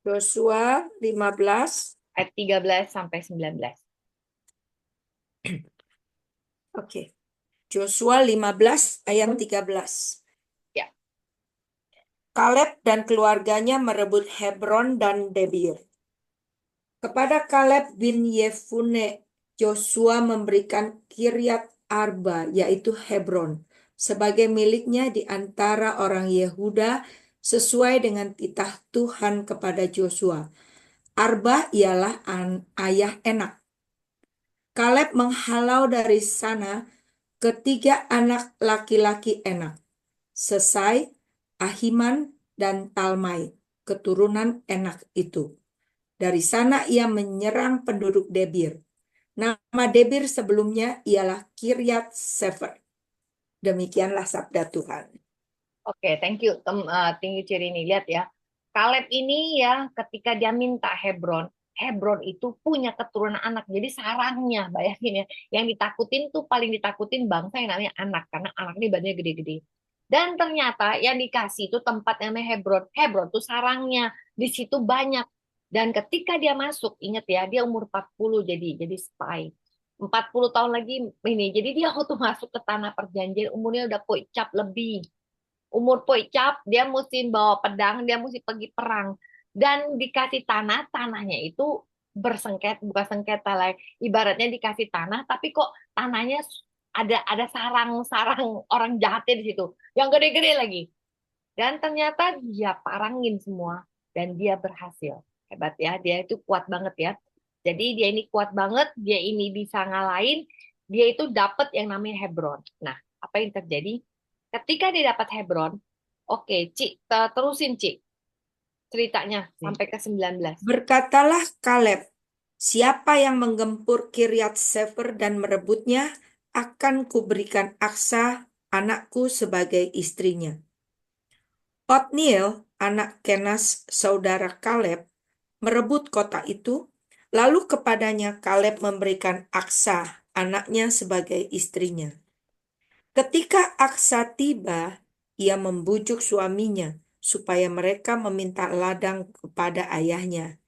Yosua 15. Ayat 13 sampai 19. Oke. Yosua 15 ayat 13. Ya. Kaleb dan keluarganya merebut Hebron dan Debir. Kepada Kaleb bin Yefune, Yosua memberikan Kiryat Arba, yaitu Hebron, sebagai miliknya di antara orang Yehuda sesuai dengan titah Tuhan kepada Yosua. Arba ialah ayah Enak. Kaleb menghalau dari sana ketiga anak laki-laki Enak, Sesai, Ahiman, dan Talmai, keturunan Enak itu. Dari sana ia menyerang penduduk Debir. Nama Debir sebelumnya ialah Kiryat Sefer. Demikianlah sabda Tuhan. Oke, thank you Cirini. Lihat ya, Kaleb ini ya ketika dia minta Hebron, Hebron itu punya keturunan anak. Jadi sarangnya, bayangin ya, yang ditakutin tuh paling ditakutin bangsa yang namanya anak, karena anak ini badannya gede-gede. Dan ternyata yang dikasih itu tempat yang namanya Hebron. Hebron tuh sarangnya, di situ banyak. Dan ketika dia masuk, ingat ya, dia umur 40 jadi spy. 40 tahun lagi ini. Jadi dia waktu masuk ke tanah perjanjian umurnya udah poicap lebih. Umur poicap, dia mesti bawa pedang, dia mesti pergi perang. Dan dikasih tanah, tanahnya itu bersengket, bukan sengketa lah. Ibaratnya dikasih tanah, tapi kok tanahnya ada sarang-sarang orang jahatnya di situ. Yang gede-gede lagi. Dan ternyata dia parangin semua. Dan dia berhasil. Hebat ya, dia itu kuat banget ya. Jadi dia ini kuat banget, dia ini bisa ngalahin, dia itu dapat yang namanya Hebron. Nah, apa yang terjadi? Ketika dia dapat Hebron, oke, Cik, terusin Cik ceritanya sampai ke 19. Berkatalah Kaleb, siapa yang menggempur Kiryat Sefer dan merebutnya, akan kuberikan Aksa, anakku, sebagai istrinya. Otniel, anak Kenas, saudara Kaleb, merebut kota itu, lalu kepadanya Kaleb memberikan Aksa, anaknya, sebagai istrinya. Ketika Aksa tiba, ia membujuk suaminya supaya mereka meminta ladang kepada ayahnya.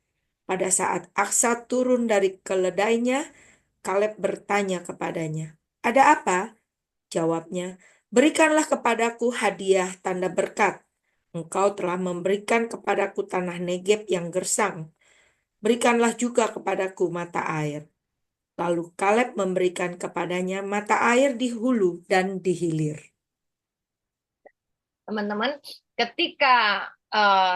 Pada saat Aksa turun dari keledainya, Kaleb bertanya kepadanya, "Ada apa?" Jawabnya, "Berikanlah kepadaku hadiah tanda berkat. Engkau telah memberikan kepadaku tanah Negeb yang gersang. Berikanlah juga kepadaku mata air." Lalu Kaleb memberikan kepadanya mata air di hulu dan di hilir. Teman-teman, ketika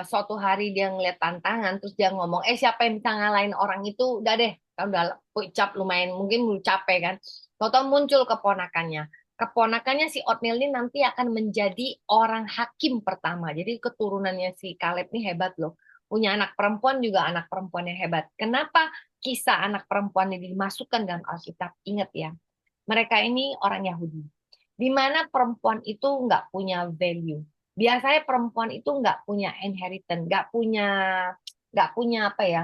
suatu hari dia ngeliat tantangan, terus dia ngomong, siapa yang bisa ngalahin orang itu, udah deh, kan udah cap lumayan, mungkin udah capek kan. Tahu-tahu muncul keponakannya. Keponakannya si Otniel ini nanti akan menjadi orang hakim pertama. Jadi keturunannya si Kaleb ini hebat loh. Punya anak perempuan juga anak perempuan yang hebat. Kenapa kisah anak perempuan ini dimasukkan dalam Alkitab? Ingat ya, mereka ini orang Yahudi di mana perempuan itu nggak punya value. Biasanya perempuan itu nggak punya inheritance, nggak punya apa ya,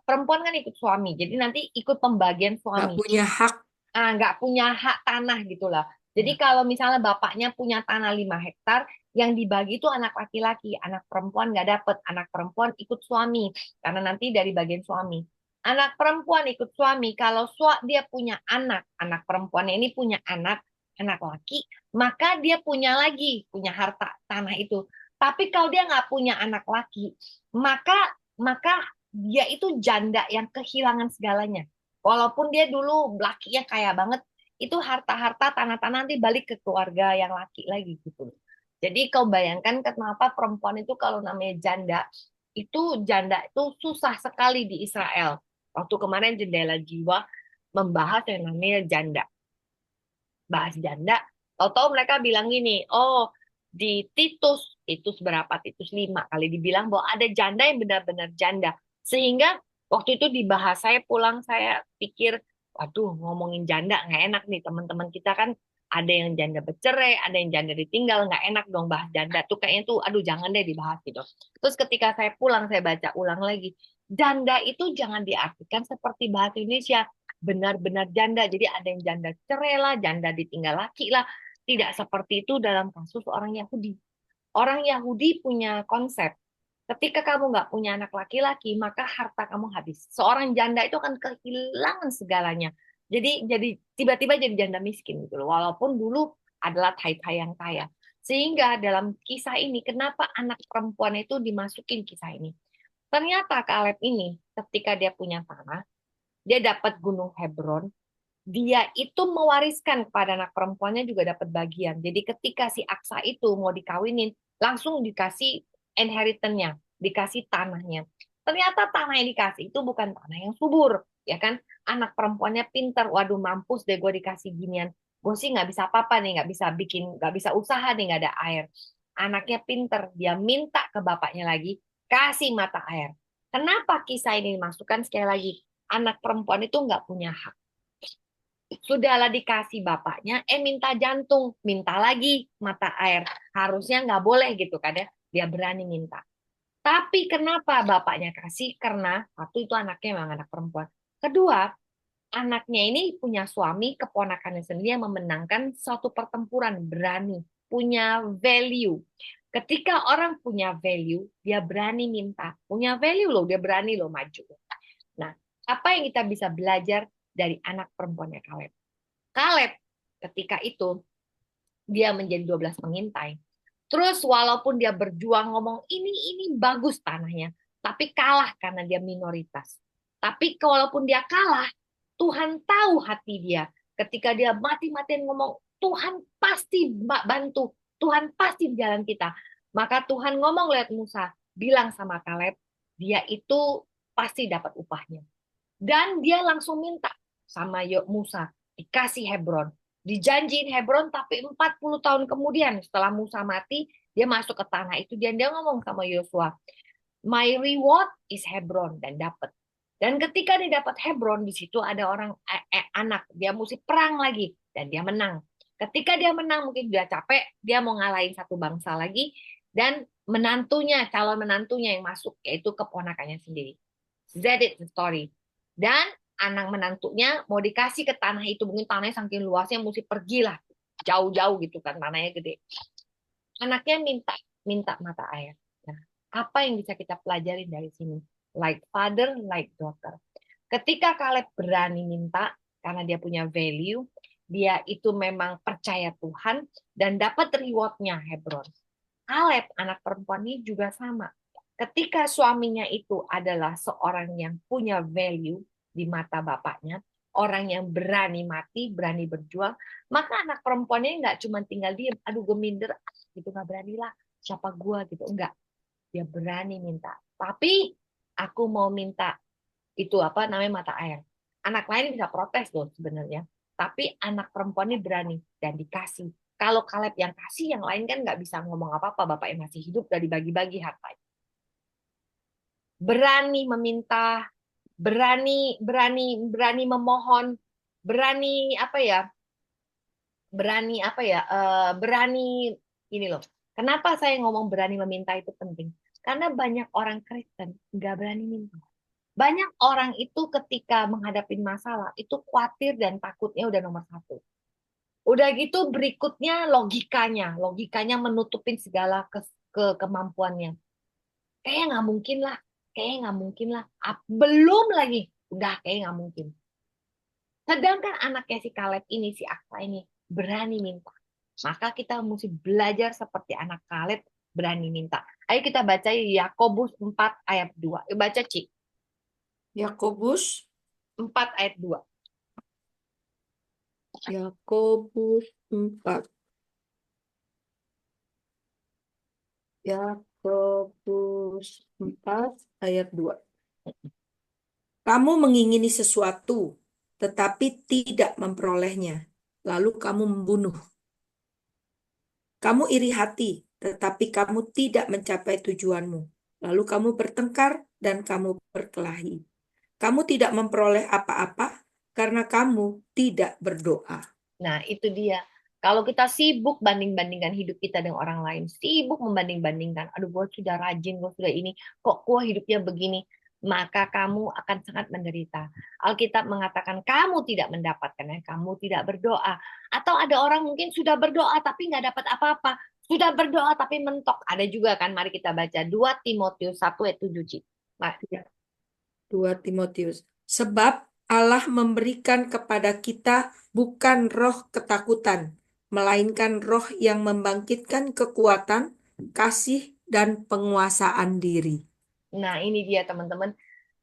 perempuan kan ikut suami, jadi nanti ikut pembagian Gak suami. punya hak. Nggak punya hak tanah gitulah. Jadi kalau misalnya bapaknya punya tanah 5 hektar, yang dibagi itu anak laki-laki, anak perempuan nggak dapet, anak perempuan ikut suami, karena nanti dari bagian suami. Anak perempuan ikut suami, kalau dia punya anak perempuannya ini punya anak laki, maka dia punya harta tanah itu. Tapi kalau dia nggak punya anak laki, maka maka dia itu janda yang kehilangan segalanya. Walaupun dia dulu lakinya kaya banget, itu harta-harta tanah-tanah nanti balik ke keluarga yang laki lagi gitu. Jadi kau bayangkan kenapa perempuan itu kalau namanya janda itu susah sekali di Israel. Waktu kemarin Jendela Jiwa membahas yang namanya janda. Bahas janda, tahu-tahu mereka bilang gini, oh di Titus berapa? Titus 5 kali dibilang bahwa ada janda yang benar-benar janda. Sehingga waktu itu dibahas, saya pulang saya pikir, waduh ngomongin janda nggak enak nih teman-teman kita kan ada yang janda bercerai, ada yang janda ditinggal, nggak enak dong bahas janda tuh kayaknya tuh, aduh jangan deh dibahas gitu. Terus ketika saya pulang saya baca ulang lagi, janda itu jangan diartikan seperti bahasa Indonesia benar-benar janda. Jadi ada yang janda cerai lah, janda ditinggal laki lah. Tidak seperti itu dalam kasus orang Yahudi. Orang Yahudi punya konsep, ketika kamu nggak punya anak laki-laki, maka harta kamu habis. Seorang janda itu akan kehilangan segalanya. Jadi tiba-tiba jadi janda miskin gitu loh. Walaupun dulu adalah tai-tai yang kaya. Sehingga dalam kisah ini, kenapa anak perempuan itu dimasukin kisah ini? Ternyata Kaleb ini, ketika dia punya tanah, dia dapat Gunung Hebron, dia itu mewariskan kepada anak perempuannya juga dapat bagian. Jadi ketika si Aksa itu mau dikawinin, langsung dikasih inheritance-nya, dikasih tanahnya. Ternyata tanah yang dikasih itu bukan tanah yang subur, ya kan? Anak perempuannya pinter, waduh mampus deh gue dikasih ginian. Gue sih nggak bisa apa-apa nih, nggak bisa usaha nih, nggak ada air. Anaknya pinter, dia minta ke bapaknya lagi, kasih mata air. Kenapa kisah ini dimasukkan sekali lagi? Anak perempuan itu nggak punya hak. Sudahlah dikasih bapaknya, minta jantung, minta lagi mata air. Harusnya nggak boleh gitu kan ya, dia berani minta. Tapi kenapa bapaknya kasih? Karena satu itu anaknya memang anak perempuan. Kedua, anaknya ini punya suami, keponakannya sendiri yang memenangkan suatu pertempuran, berani, punya value. Ketika orang punya value, dia berani minta. Punya value loh, dia berani loh maju. Nah, apa yang kita bisa belajar dari anak perempuannya Kaleb? Kaleb ketika itu dia menjadi 12 pengintai. Terus walaupun dia berjuang ngomong ini bagus tanahnya, tapi kalah karena dia minoritas. Tapi walaupun dia kalah, Tuhan tahu hati dia. Ketika dia mati-matian ngomong, Tuhan pasti bantu, Tuhan pasti di jalan kita. Maka Tuhan ngomong lewat Musa, bilang sama Kaleb, dia itu pasti dapat upahnya. Dan dia langsung minta sama Musa, dikasih Hebron. Dijanjiin Hebron, tapi 40 tahun kemudian setelah Musa mati, dia masuk ke tanah itu, dan dia ngomong sama Yosua, my reward is Hebron, dan dapat. Dan ketika dia dapat Hebron, di situ ada orang anak, dia mesti perang lagi, dan dia menang. Ketika dia menang, mungkin dia capek, dia mau ngalahin satu bangsa lagi, dan calon menantunya yang masuk, yaitu keponakannya sendiri. That is the story. Dan anak menantunya mau dikasih ke tanah itu, mungkin tanahnya saking luasnya mesti pergilah jauh-jauh gitu kan, tanahnya gede. Anaknya minta minta mata air. Nah, apa yang bisa kita pelajari dari sini? Like father, like daughter. Ketika Kaleb berani minta karena dia punya value, dia itu memang percaya Tuhan dan dapat rewardnya Hebron. Kaleb anak perempuan ini juga sama. Ketika suaminya itu adalah seorang yang punya value di mata bapaknya, orang yang berani mati, berani berjuang, maka anak perempuannya nggak cuma tinggal diem, aduh gue minder, gitu nggak berani lah, siapa gue gitu, enggak. Dia berani minta. Tapi aku mau minta itu apa namanya mata air. Anak lain bisa protes loh sebenarnya, tapi anak perempuan ini berani dan dikasih. Kalau Kaleb yang kasih, yang lain kan nggak bisa ngomong apa-apa, bapaknya masih hidup, udah dibagi-bagi harta. Berani meminta, berani memohon, berani apa ya? Berani ini loh. Kenapa saya ngomong berani meminta itu penting? Karena banyak orang Kristen nggak berani minta. Banyak orang itu ketika menghadapi masalah itu khawatir dan takutnya udah nomor satu. Udah gitu berikutnya logikanya menutupin segala kemampuannya. Kayaknya nggak mungkin lah, Belum lagi Udah kayak nggak mungkin. Sedangkan anaknya si Kaleb ini, si Aksa ini, berani minta. Maka kita mesti belajar seperti anak Kaleb berani minta. Ayo kita baca Yakobus 4 ayat 2. Yuk baca, Ci. Yakobus 4 ayat 2. Yakobus 4. Yakobus 4 ayat 2. Kamu mengingini sesuatu, tetapi tidak memperolehnya. Lalu kamu membunuh. Kamu iri hati, tetapi kamu tidak mencapai tujuanmu. Lalu kamu bertengkar dan kamu berkelahi. Kamu tidak memperoleh apa-apa karena kamu tidak berdoa. Nah, itu dia. Kalau kita sibuk banding-bandingkan hidup kita dengan orang lain, sibuk membanding-bandingkan, aduh gue sudah rajin, gue sudah ini, kok gue hidupnya begini, maka kamu akan sangat menderita. Alkitab mengatakan kamu tidak mendapatkannya, kamu tidak berdoa. Atau ada orang mungkin sudah berdoa tapi nggak dapat apa-apa. Sudah berdoa tapi mentok. Ada juga kan, mari kita baca 2 Timotius 1 ayat 7. Ci. Nah, 2 Timotius. Sebab Allah memberikan kepada kita bukan roh ketakutan, melainkan roh yang membangkitkan kekuatan, kasih, dan penguasaan diri. nah ini dia teman-teman.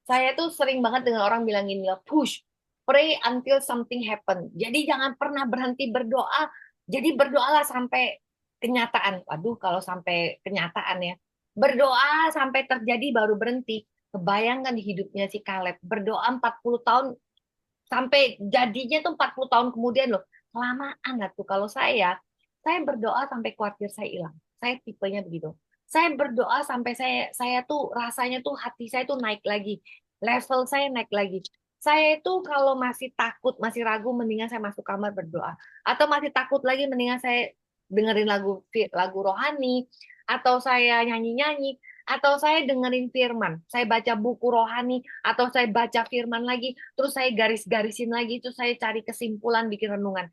Saya tuh sering banget dengan orang bilang gini lah, push, pray until something happen. Jadi jangan pernah berhenti berdoa. Jadi berdoalah sampai kenyataan. Waduh, kalau sampai kenyataan ya. Berdoa sampai terjadi baru berhenti. Kebayangkan hidupnya si Kaleb. Berdoa 40 tahun sampai jadinya tuh 40 tahun kemudian loh. Kelamaan lah tuh. Kalau saya berdoa sampai khawatir saya hilang. Saya tipenya begitu. Saya berdoa sampai saya tuh rasanya tuh hati saya tuh naik lagi. Level saya naik lagi. Saya itu kalau masih takut, masih ragu, mendingan saya masuk kamar berdoa. Atau masih takut lagi, mendingan saya dengerin lagu lagu rohani, atau saya nyanyi-nyanyi, atau saya dengerin firman. Saya baca buku rohani, atau saya baca firman lagi, terus saya garis-garisin lagi, terus saya cari kesimpulan, bikin renungan.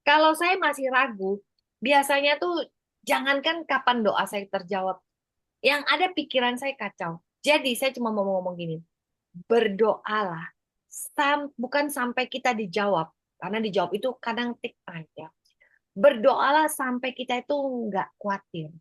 Kalau saya masih ragu, biasanya tuh jangankan kapan doa saya terjawab, yang ada pikiran saya kacau. Jadi saya cuma mau ngomong gini, berdoalah, bukan sampai kita dijawab, karena dijawab itu kadang take time ya. Berdoalah sampai kita itu nggak khawatir.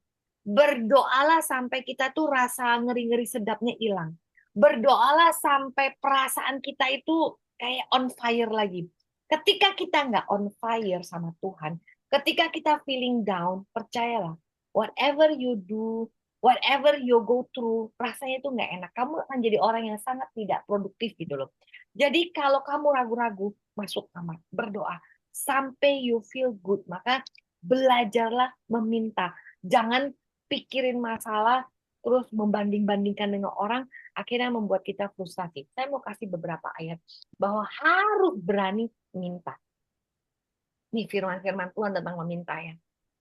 Berdoalah sampai kita tuh rasa ngeri-ngeri sedapnya hilang. Berdoalah sampai perasaan kita itu kayak on fire lagi. Ketika kita nggak on fire sama Tuhan, ketika kita feeling down, percayalah, whatever you do, whatever you go through, rasanya itu nggak enak. Kamu akan jadi orang yang sangat tidak produktif gitu loh. Jadi kalau kamu ragu-ragu, masuk kamar, berdoa sampai you feel good. Maka belajarlah meminta. Jangan pikirin masalah terus membanding-bandingkan dengan orang, akhirnya membuat kita frustasi. Saya mau kasih beberapa ayat bahwa harus berani minta. Nih firman-firman Tuhan tentang meminta ya.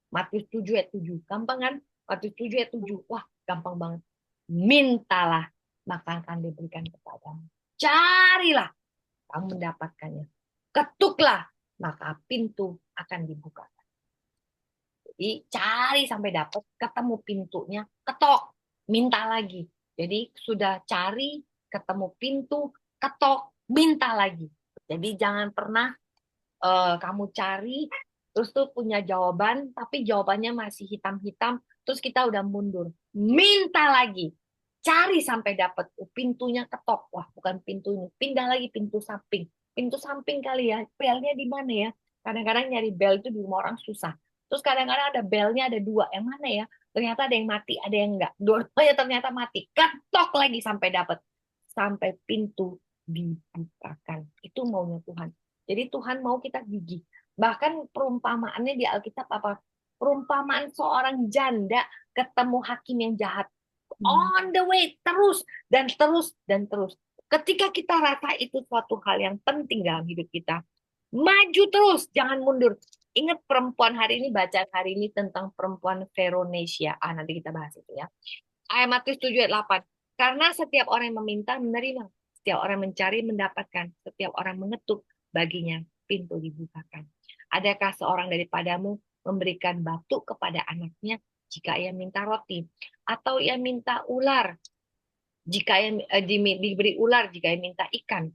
Matius 7 ayat 7. Gampang kan? Matius 7 ayat 7. Wah, gampang banget. Mintalah, maka akan diberikan kepadamu. Carilah, kamu mendapatkannya. Ketuklah, maka pintu akan dibuka. Jadi cari sampai dapat, ketemu pintunya, ketok, minta lagi. Jadi sudah cari, ketemu pintu, ketok, minta lagi. Jadi jangan pernah kamu cari, terus tuh punya jawaban, tapi jawabannya masih hitam-hitam, terus kita udah mundur. Minta lagi, cari sampai dapat. Pintunya ketok, wah bukan pintu ini, pindah lagi pintu samping. Pintu samping kali ya, belnya di mana ya? Kadang-kadang nyari bel itu di rumah orang susah. Terus kadang-kadang ada belnya ada dua, yang mana ya? Ternyata ada yang mati, ada yang enggak. Dua-duanya ternyata mati. Ketok lagi sampai dapat. Sampai pintu dibukakan. Itu maunya Tuhan. Jadi Tuhan mau kita gigih. Bahkan perumpamaannya di Alkitab apa? Perumpamaan seorang janda ketemu hakim yang jahat. On the way, terus, dan terus, dan terus. Ketika kita rasa itu suatu hal yang penting dalam hidup kita, maju terus, jangan mundur. Ingat perempuan hari ini, bacaan hari ini tentang perempuan Veronesia. Nanti kita bahas itu ya. Ayat Matius 7 ayat 8. Karena setiap orang yang meminta, menerima. Setiap orang mencari, mendapatkan. Setiap orang mengetuk, baginya pintu dibukakan. Adakah seorang daripadamu memberikan batu kepada anaknya jika ia minta roti? Atau ia minta ular jika ia diberi ular jika ia minta ikan?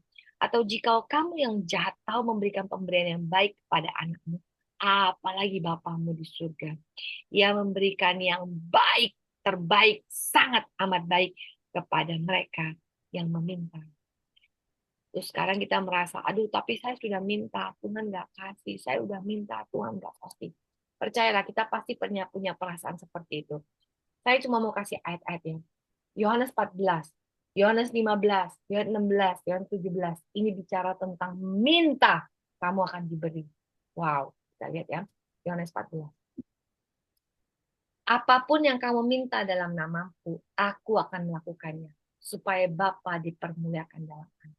Atau jika kamu yang jahat tahu memberikan pemberian yang baik kepada anakmu, apalagi Bapamu di surga. Ia memberikan yang baik, terbaik, sangat amat baik kepada mereka yang meminta. Terus sekarang kita merasa, aduh tapi saya sudah minta, Tuhan nggak kasih. Saya udah minta, Tuhan nggak kasih. Percayalah, kita pasti punya perasaan seperti itu. Saya cuma mau kasih ayat-ayatnya. Yohanes 14, Yohanes 15, Yohanes 16, Yohanes 17. Ini bicara tentang minta, kamu akan diberi. Wow, kita lihat ya. Yohanes 14. Apapun yang kamu minta dalam namaku, aku akan melakukannya. Supaya Bapa dipermuliakan dalam aku.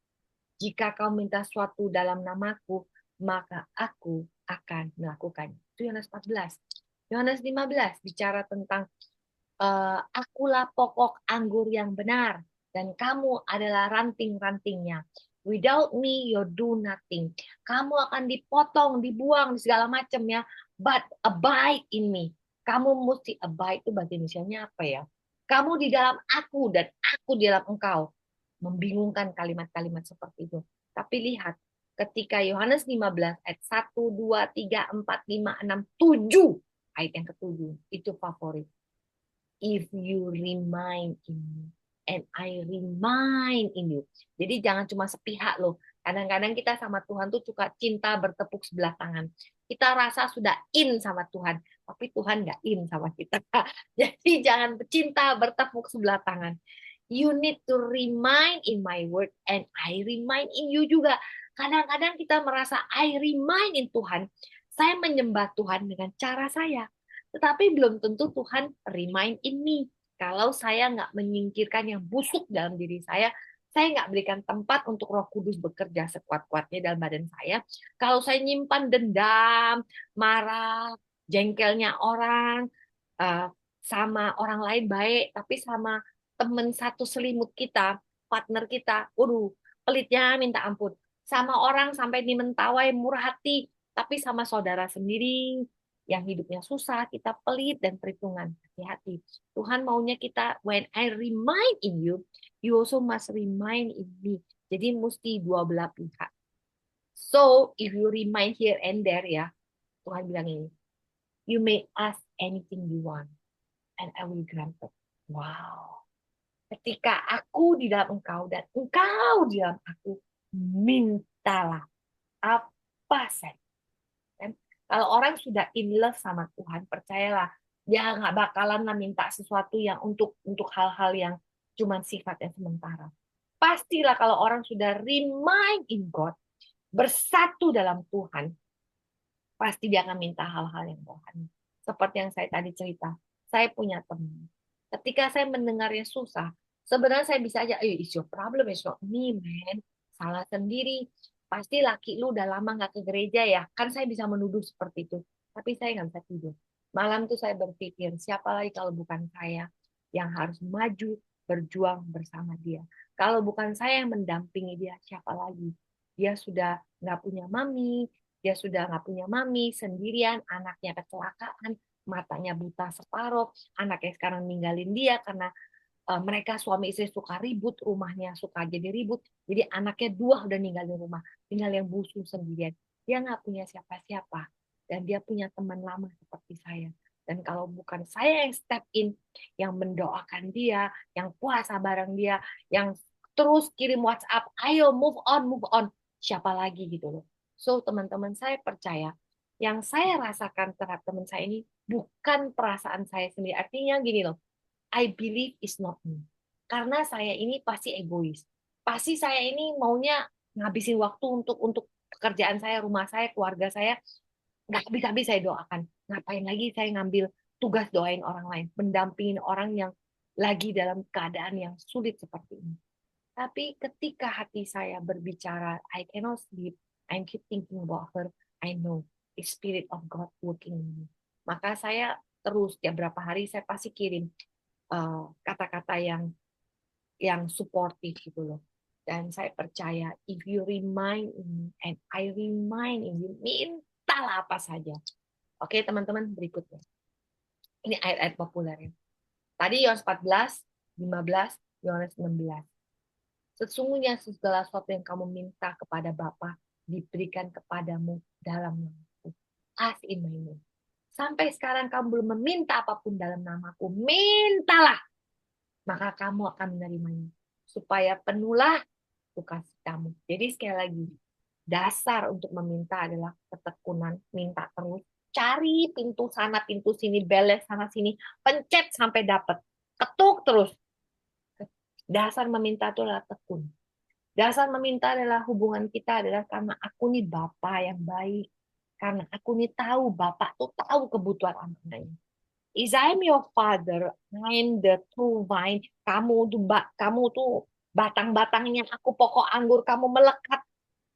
Jika kau minta sesuatu dalam namaku, maka aku akan melakukannya. Itu Yohanes 14. Yohanes 15 bicara tentang akulah pokok anggur yang benar dan kamu adalah ranting-rantingnya. Without me, you do nothing. Kamu akan dipotong, dibuang, segala macam ya. But abide in me. Kamu mesti abide itu bahasa Indonesianya apa ya? Kamu di dalam aku dan aku di dalam engkau. Membingungkan kalimat-kalimat seperti itu. Tapi lihat, ketika Yohanes 15 ayat 1, 2, 3, 4, 5, 6, 7. Ayat yang ketujuh. Itu favorit. If you remain in me and I remain in you. Jadi jangan cuma sepihak loh. Kadang-kadang kita sama Tuhan tuh suka cinta bertepuk sebelah tangan. Kita rasa sudah in sama Tuhan, tapi Tuhan nggak in sama kita. Jadi jangan cinta bertepuk sebelah tangan. You need to remain in my word and I remain in you juga. Kadang-kadang kita merasa I remain in Tuhan. Saya menyembah Tuhan dengan cara saya. Tetapi belum tentu Tuhan remain in me. Kalau saya nggak menyingkirkan yang busuk dalam diri saya nggak berikan tempat untuk Roh Kudus bekerja sekuat-kuatnya dalam badan saya. Kalau saya nyimpan dendam, marah, jengkelnya orang, sama orang lain baik, tapi sama teman satu selimut kita, partner kita, waduh, pelitnya minta ampun. Sama orang sampai dimentawai murah hati, tapi sama saudara sendiri yang hidupnya susah, kita pelit dan perhitungan. Hati-hati. Tuhan maunya kita, when I remind in you, you also must remind in me. Jadi mesti dua belah pihak. So, if you remind here and there ya, Tuhan bilang ini, you may ask anything you want, and I will grant it. Wow. Ketika aku di dalam engkau dan engkau di dalam aku, mintalah apa saja. Kalau orang sudah in love sama Tuhan, percayalah, dia nggak bakalan minta sesuatu yang untuk hal-hal yang cuma sifatnya sementara. Pastilah kalau orang sudah remain in God, bersatu dalam Tuhan, pasti dia akan minta hal-hal yang rohani. Seperti yang saya tadi cerita, saya punya teman. Ketika saya mendengarnya susah, sebenarnya saya bisa aja, it's your problem, it's not me, man. Salah sendiri. Pasti laki lu udah lama nggak ke gereja ya. Kan saya bisa menuduh seperti itu. Tapi saya nggak bisa tidur. Malam tuh saya berpikir, siapa lagi kalau bukan saya yang harus maju, berjuang bersama dia. Kalau bukan saya yang mendampingi dia, siapa lagi? Dia sudah nggak punya mami, dia sudah nggak punya mami, sendirian, anaknya kecelakaan, matanya buta separuh, anaknya sekarang ninggalin dia karena mereka suami istri suka ribut, rumahnya suka jadi ribut, jadi anaknya dua udah ninggalin rumah, tinggal yang busuk sendirian. Dia nggak punya siapa-siapa, dan dia punya teman lama seperti saya. Dan kalau bukan saya yang step in, yang mendoakan dia, yang puasa bareng dia, yang terus kirim WhatsApp, ayo move on, siapa lagi gitu loh. So teman-teman, saya percaya yang saya rasakan terhadap teman saya ini bukan perasaan saya sendiri. Artinya gini loh, I believe is not me. Karena saya ini pasti egois. Pasti saya ini maunya ngabisin waktu untuk pekerjaan saya, rumah saya, keluarga saya. Nggak habis-habis saya doakan. Ngapain lagi saya ngambil tugas doain orang lain, mendampingin orang yang lagi dalam keadaan yang sulit seperti ini. Tapi ketika hati saya berbicara, I cannot sleep, I keep thinking about her, I know the Spirit of God working in me. Maka saya terus tiap berapa hari saya pasti kirim kata-kata yang suportif gitu loh. Dan saya percaya, if you remind in me and I remind in you, mintalah apa saja. Oke teman-teman, berikutnya. Ini ayat-ayat populer ya. Tadi Yohanes 14, 15, Yohanes 16. Sesungguhnya segala sesuatu yang kamu minta kepada Bapa diberikan kepadamu dalam namaku. Ask in my name. Sampai sekarang kamu belum meminta apapun dalam namaku, mintalah, maka kamu akan menerimanya. Supaya penuhlah kasih kamu. Jadi sekali lagi, dasar untuk meminta adalah ketekunan, minta terus, cari pintu sana, pintu sini, beles sana sini, pencet sampai dapat, ketuk terus. Dasar meminta itu adalah tekun. Dasar meminta adalah hubungan kita adalah karena aku nih Bapak yang baik. Karena aku nih tahu Bapak tuh tahu kebutuhan anaknya. Is I'm your father, I'm the true vine. Kamu tuh batang-batangnya, aku pokok anggur, kamu melekat.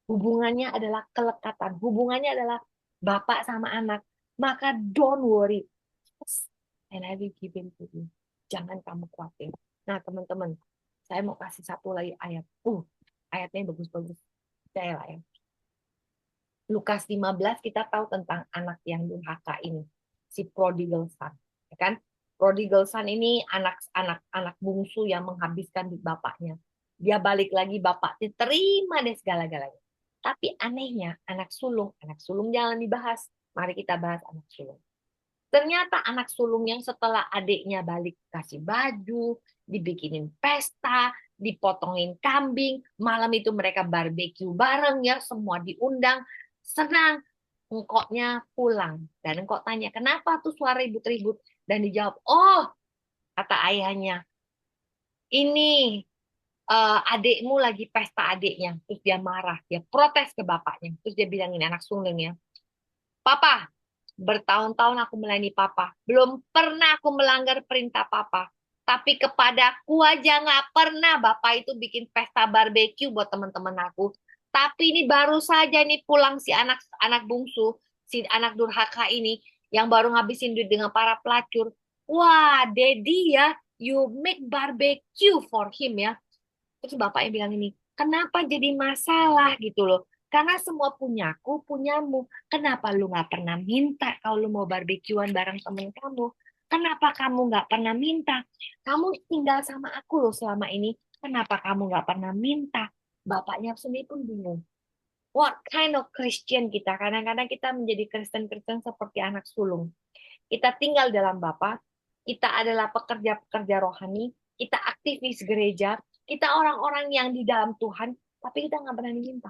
Hubungannya adalah kelekatan. Hubungannya adalah bapak sama anak. Maka don't worry. And I will give it to you. Jangan kamu khawatir. Nah, teman-teman, saya mau kasih satu lagi ayat. Ayatnya bagus-bagus. Saya lah ya. Lukas 15 kita tahu tentang anak yang durhaka ini. Si prodigal son. Ya kan? Prodigal son ini anak bungsu yang menghabiskan duit bapaknya. Dia balik lagi, bapaknya terima deh segala-galanya. Tapi anehnya anak sulung jangan dibahas. Mari kita bahas anak sulung. Ternyata anak sulung yang setelah adiknya balik kasih baju, dibikinin pesta, dipotongin kambing, malam itu mereka barbeque bareng ya, semua diundang, senang. Engkoknya pulang dan engkok tanya kenapa tuh suara ribut-ribut dan dijawab, oh kata ayahnya, ini adikmu lagi pesta adiknya, terus dia marah, dia protes ke bapaknya, terus dia bilang ini anak sulungnya, Papa, bertahun-tahun aku melayani Papa. Belum pernah aku melanggar perintah Papa. Tapi kepadaku aja nggak pernah Bapak itu bikin pesta barbeque buat teman-teman aku. Tapi ini baru saja nih pulang si anak bungsu, si anak durhaka ini yang baru ngabisin duit dengan para pelacur. Wah, Daddy ya, you make barbecue for him ya. Terus bapaknya bilang ini, kenapa jadi masalah gitu loh? Karena semua punyaku, punyamu. Kenapa lu nggak pernah minta kalau lu mau barbekyuan bareng temen kamu? Kenapa kamu nggak pernah minta? Kamu tinggal sama aku loh selama ini. Kenapa kamu nggak pernah minta? Bapaknya sendiri pun bingung. What kind of Christian kita? Kadang-kadang kita menjadi Kristen-Kristen seperti anak sulung. Kita tinggal dalam Bapa, kita adalah pekerja-pekerja rohani, kita aktivis gereja, kita orang-orang yang di dalam Tuhan, tapi kita nggak pernah minta.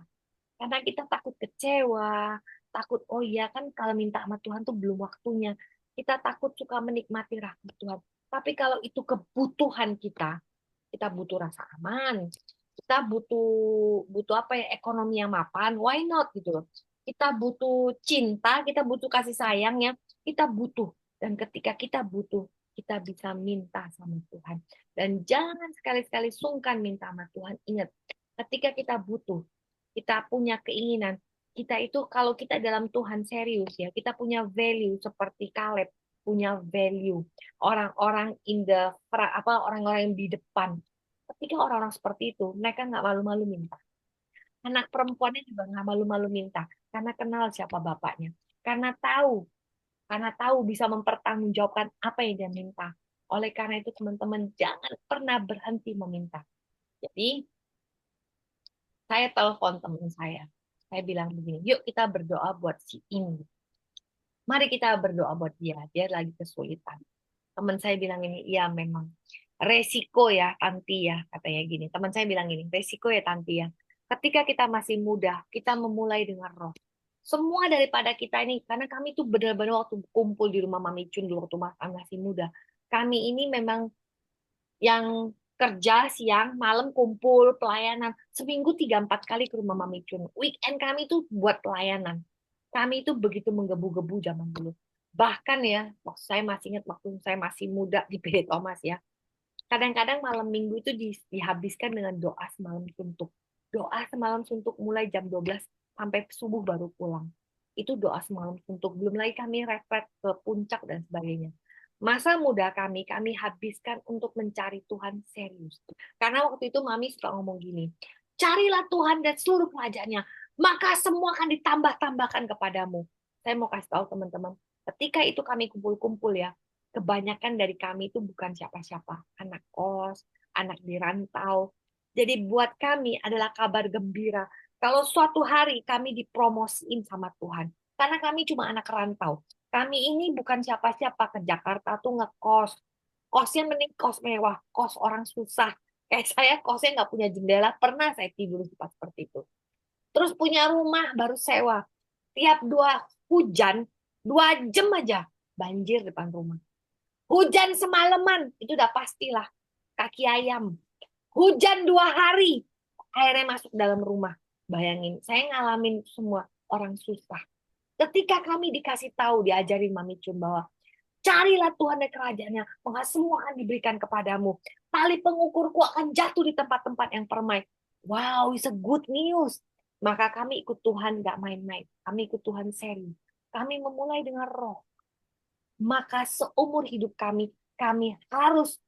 Karena kita takut kecewa, takut, oh iya kan kalau minta sama Tuhan tuh belum waktunya. Kita takut suka menikmati rahmat Tuhan. Tapi kalau itu kebutuhan kita butuh rasa aman, kita butuh butuh apa ya, ekonomi yang mapan, why not gitu loh. Kita butuh cinta, kita butuh kasih sayang ya, kita butuh. Dan ketika kita butuh, kita bisa minta sama Tuhan. Dan jangan sekali-sekali sungkan minta sama Tuhan. Ingat, ketika kita butuh, kita punya keinginan, kita itu kalau kita dalam Tuhan serius ya, kita punya value seperti Kaleb punya value. Orang-orang orang-orang yang di depan. Ketika orang-orang seperti itu, mereka nggak malu-malu minta. Anak perempuannya juga nggak malu-malu minta, karena kenal siapa bapaknya. Karena tahu bisa mempertanggungjawabkan apa yang dia minta. Oleh karena itu teman-teman jangan pernah berhenti meminta. Jadi saya telepon teman saya. Saya bilang begini, yuk kita berdoa buat si ini. Mari kita berdoa buat dia. Dia lagi kesulitan. Teman saya bilang ini, iya memang. Resiko ya, Tanti ya, katanya gini. Teman saya bilang gini, resiko ya, Tanti ya. Ketika kita masih muda, kita memulai dengan roh. Semua daripada kita ini, karena kami tuh benar-benar waktu kumpul di rumah Mami Cun dulu waktu masih muda. Kami ini memang yang kerja siang, malam kumpul, pelayanan. Seminggu 3-4 kali ke rumah Mami Cun. Weekend kami tuh buat pelayanan. Kami itu begitu menggebu-gebu zaman dulu. Bahkan ya, waktu saya masih ingat waktu saya masih muda di PD Thomas ya. Kadang-kadang malam minggu itu dihabiskan dengan doa semalam suntuk. Doa semalam suntuk mulai jam 12 sampai subuh baru pulang. Itu doa semalam suntuk. Belum lagi kami retret ke puncak dan sebagainya. Masa muda kami habiskan untuk mencari Tuhan serius. Karena waktu itu Mami suka ngomong gini, carilah Tuhan dan seluruh kerajaannya, maka semua akan ditambah-tambahkan kepadamu. Saya mau kasih tahu teman-teman, ketika itu kami kumpul-kumpul ya, kebanyakan dari kami itu bukan siapa-siapa, anak kos, anak di rantau. Jadi buat kami adalah kabar gembira. Kalau suatu hari kami dipromosiin sama Tuhan. Karena kami cuma anak rantau. Kami ini bukan siapa-siapa, ke Jakarta tuh ngekos. Kosnya mending kos mewah, kos orang susah. Kayak saya kosnya nggak punya jendela, pernah saya tidur di tempat seperti itu. Terus punya rumah baru sewa. Tiap hujan, 2 jam aja banjir depan rumah. Hujan semalaman, itu udah pastilah kaki ayam. Hujan 2 hari, airnya masuk dalam rumah. Bayangin, saya ngalamin semua orang susah. Ketika kami dikasih tahu, diajarin Mami Cum bahwa carilah Tuhan dan kerajaannya, maka semua akan diberikan kepadamu. Tali pengukurku akan jatuh di tempat-tempat yang permai. Wow, it's a good news. Maka kami ikut Tuhan gak main-main. Kami ikut Tuhan seri. Kami memulai dengan roh. Maka seumur hidup kami harus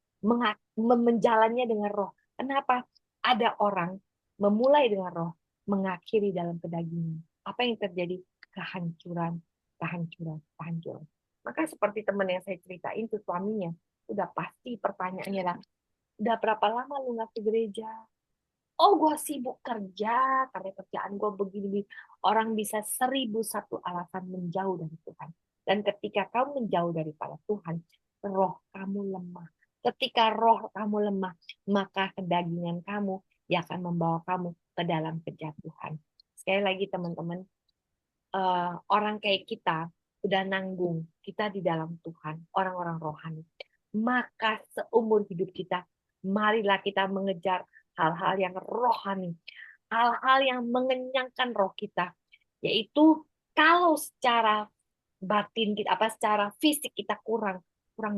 menjalannya dengan roh. Kenapa? Ada orang memulai dengan roh, mengakhiri dalam kedagingan. Apa yang terjadi? Kehancuran, kehancuran, kehancuran. Maka seperti teman yang saya ceritain itu suaminya, udah pasti pertanyaannya lah, udah berapa lama lu nggak ke gereja? Oh, gue sibuk kerja, karena kerjaan gue begini. Orang bisa 1001 alasan menjauh dari Tuhan. Dan ketika kamu menjauh daripada Tuhan, roh kamu lemah. Ketika roh kamu lemah, maka kedagingan kamu yang akan membawa kamu ke dalam kejatuhan. Sekali lagi teman-teman, orang kayak kita udah nanggung kita di dalam Tuhan, orang-orang rohani. Maka seumur hidup kita, marilah kita mengejar hal-hal yang rohani, hal-hal yang mengenyangkan roh kita, yaitu kalau secara batin kita, secara fisik kita kurang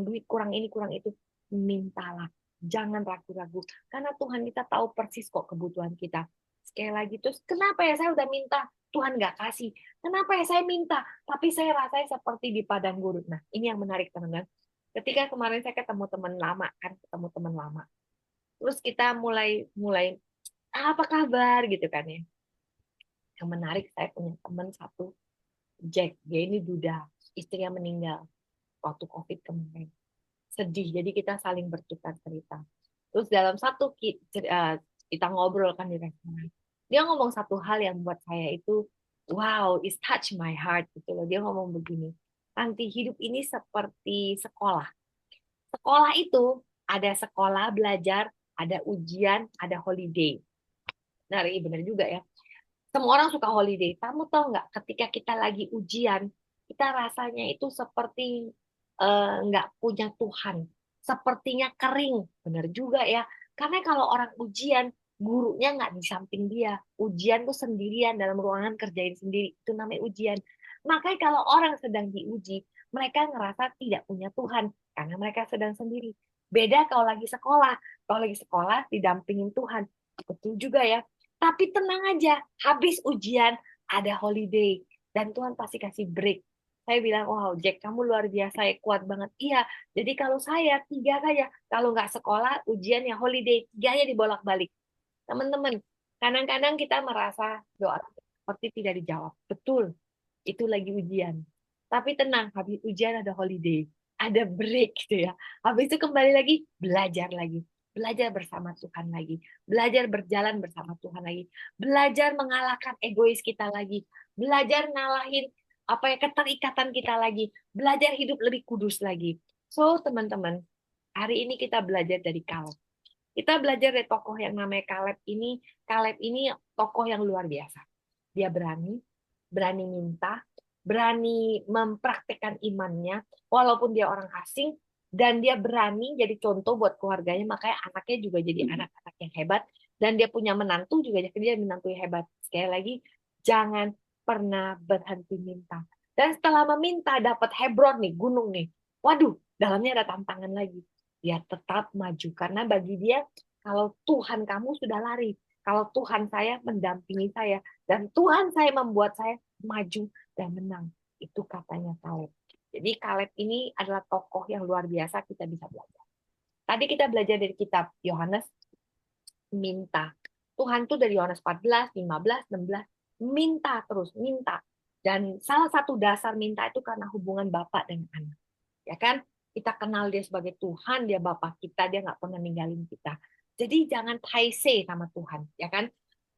duit, kurang ini, kurang itu, mintalah, jangan ragu-ragu, karena Tuhan kita tahu persis kok kebutuhan kita. Sekali lagi, terus kenapa ya saya udah minta Tuhan nggak kasih? Kenapa ya saya minta tapi saya rasanya seperti di padang gurun? Nah, ini yang menarik teman-teman. Ketika kemarin saya ketemu teman lama, terus kita mulai apa kabar gitu kan ya. Yang menarik, saya punya teman satu, Jack, dia ini duda, istrinya meninggal waktu COVID kemarin. Sedih, jadi kita saling bertukar cerita. Terus dalam satu kita ngobrol kan di restoran, dia ngomong satu hal yang buat saya itu wow, it touch my heart gitu loh. Dia ngomong begini, nanti hidup ini seperti sekolah. Sekolah itu ada sekolah belajar, ada ujian, ada holiday. Nah, ini benar juga ya. Semua orang suka holiday. Kamu tahu nggak, ketika kita lagi ujian, kita rasanya itu seperti nggak punya Tuhan. Sepertinya kering. Benar juga ya. Karena kalau orang ujian, gurunya nggak di samping dia. Ujian tuh sendirian dalam ruangan, kerjain sendiri. Itu namanya ujian. Makanya kalau orang sedang diuji, mereka ngerasa tidak punya Tuhan. Karena mereka sedang sendiri. Beda kalau lagi sekolah. Kalau lagi sekolah, didampingin Tuhan. Betul juga ya. Tapi tenang aja, habis ujian ada holiday dan Tuhan pasti kasih break. Saya bilang, wow Jack, kamu luar biasa ya, kuat banget. Iya, jadi kalau saya 3 saja, kalau nggak sekolah, ujian ya holiday, 3-nya dibolak-balik. Teman-teman, kadang-kadang kita merasa doa seperti tidak dijawab. Betul, itu lagi ujian. Tapi tenang, habis ujian ada holiday, ada break gitu ya. Habis itu kembali lagi, belajar lagi. Belajar bersama Tuhan lagi, belajar berjalan bersama Tuhan lagi, belajar mengalahkan egois kita lagi, belajar ngalahin apa ya keterikatan kita lagi, belajar hidup lebih kudus lagi. So teman-teman, hari ini kita belajar dari Kaleb. Kita belajar dari tokoh yang namanya Kaleb ini. Kaleb ini tokoh yang luar biasa. Dia berani minta, berani mempraktekkan imannya, walaupun dia orang asing, dan dia berani jadi contoh buat keluarganya, makanya anaknya juga jadi anak-anak yang hebat, dan dia punya menantu juga jadi dia menantu yang hebat. Sekali lagi, jangan pernah berhenti minta. Dan setelah meminta dapat Hebron nih, gunung nih. Waduh, dalamnya ada tantangan lagi. Dia tetap maju karena bagi dia kalau Tuhan kamu sudah lari, kalau Tuhan saya mendampingi saya, dan Tuhan saya membuat saya maju dan menang. Itu katanya Kaleb. Jadi Kaleb ini adalah tokoh yang luar biasa, kita bisa belajar. Tadi kita belajar dari kitab Yohanes, minta. Tuhan tuh dari Yohanes 14, 15, 16, minta terus, minta. Dan salah satu dasar minta itu karena hubungan Bapak dan anak. Ya kan? Kita kenal dia sebagai Tuhan, dia Bapak kita, dia nggak pernah ninggalin kita. Jadi jangan paise sama Tuhan, ya kan?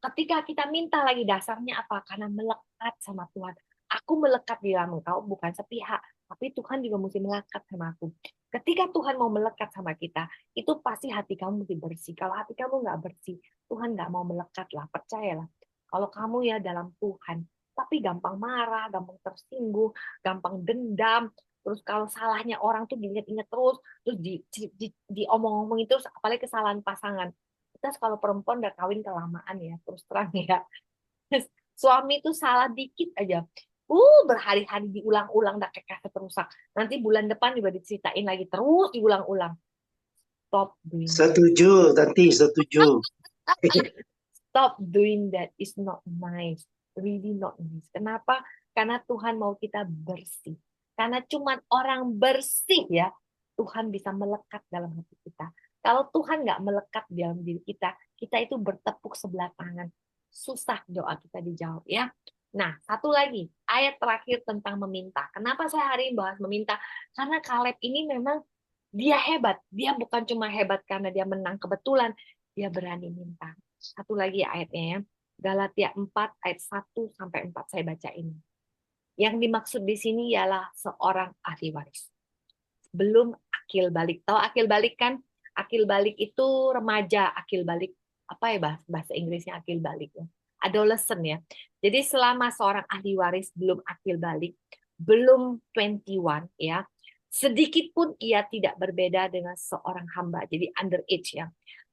Ketika kita minta lagi dasarnya apa? Karena melekat sama Tuhan. Aku melekat di dalam engkau bukan sepihak, tapi Tuhan juga mesti melekat sama aku. Ketika Tuhan mau melekat sama kita, itu pasti hati kamu mesti bersih. Kalau hati kamu nggak bersih, Tuhan nggak mau melekat lah, percayalah. Kalau kamu ya dalam Tuhan, tapi gampang marah, gampang tersinggung, gampang dendam, terus kalau salahnya orang tuh diingat-ingat terus diomong-omongin terus, apalagi kesalahan pasangan. Kita kalau perempuan udah kawin kelamaan ya, terus terang ya. Suami itu salah dikit aja. Berhari-hari diulang-ulang, udah kayak kaset rusak. Nanti bulan depan juga diceritain lagi, terus diulang-ulang. Stop doing that. Setuju, Tanti, setuju. Stop doing that. It's not nice. Really not nice. Kenapa? Karena Tuhan mau kita bersih. Karena cuman orang bersih ya, Tuhan bisa melekat dalam hati kita. Kalau Tuhan nggak melekat dalam diri kita itu bertepuk sebelah tangan. Susah doa kita dijawab ya. Nah, satu lagi, ayat terakhir tentang meminta. Kenapa saya hari ini bahas meminta? Karena Kaleb ini memang dia hebat. Dia bukan cuma hebat karena dia menang kebetulan, dia berani minta. Satu lagi ayatnya ya. Galatia 4 ayat 1 sampai 4 saya baca ini. Yang dimaksud di sini ialah seorang ahli waris. Belum akil balik. Tahu akil balik kan? Akil balik itu remaja, akil balik apa ya bahasa Inggrisnya akil balik ya. Adolescent ya. Jadi selama seorang ahli waris belum akil balik, belum 21 ya, sedikit pun ia tidak berbeda dengan seorang hamba. Jadi underage ya.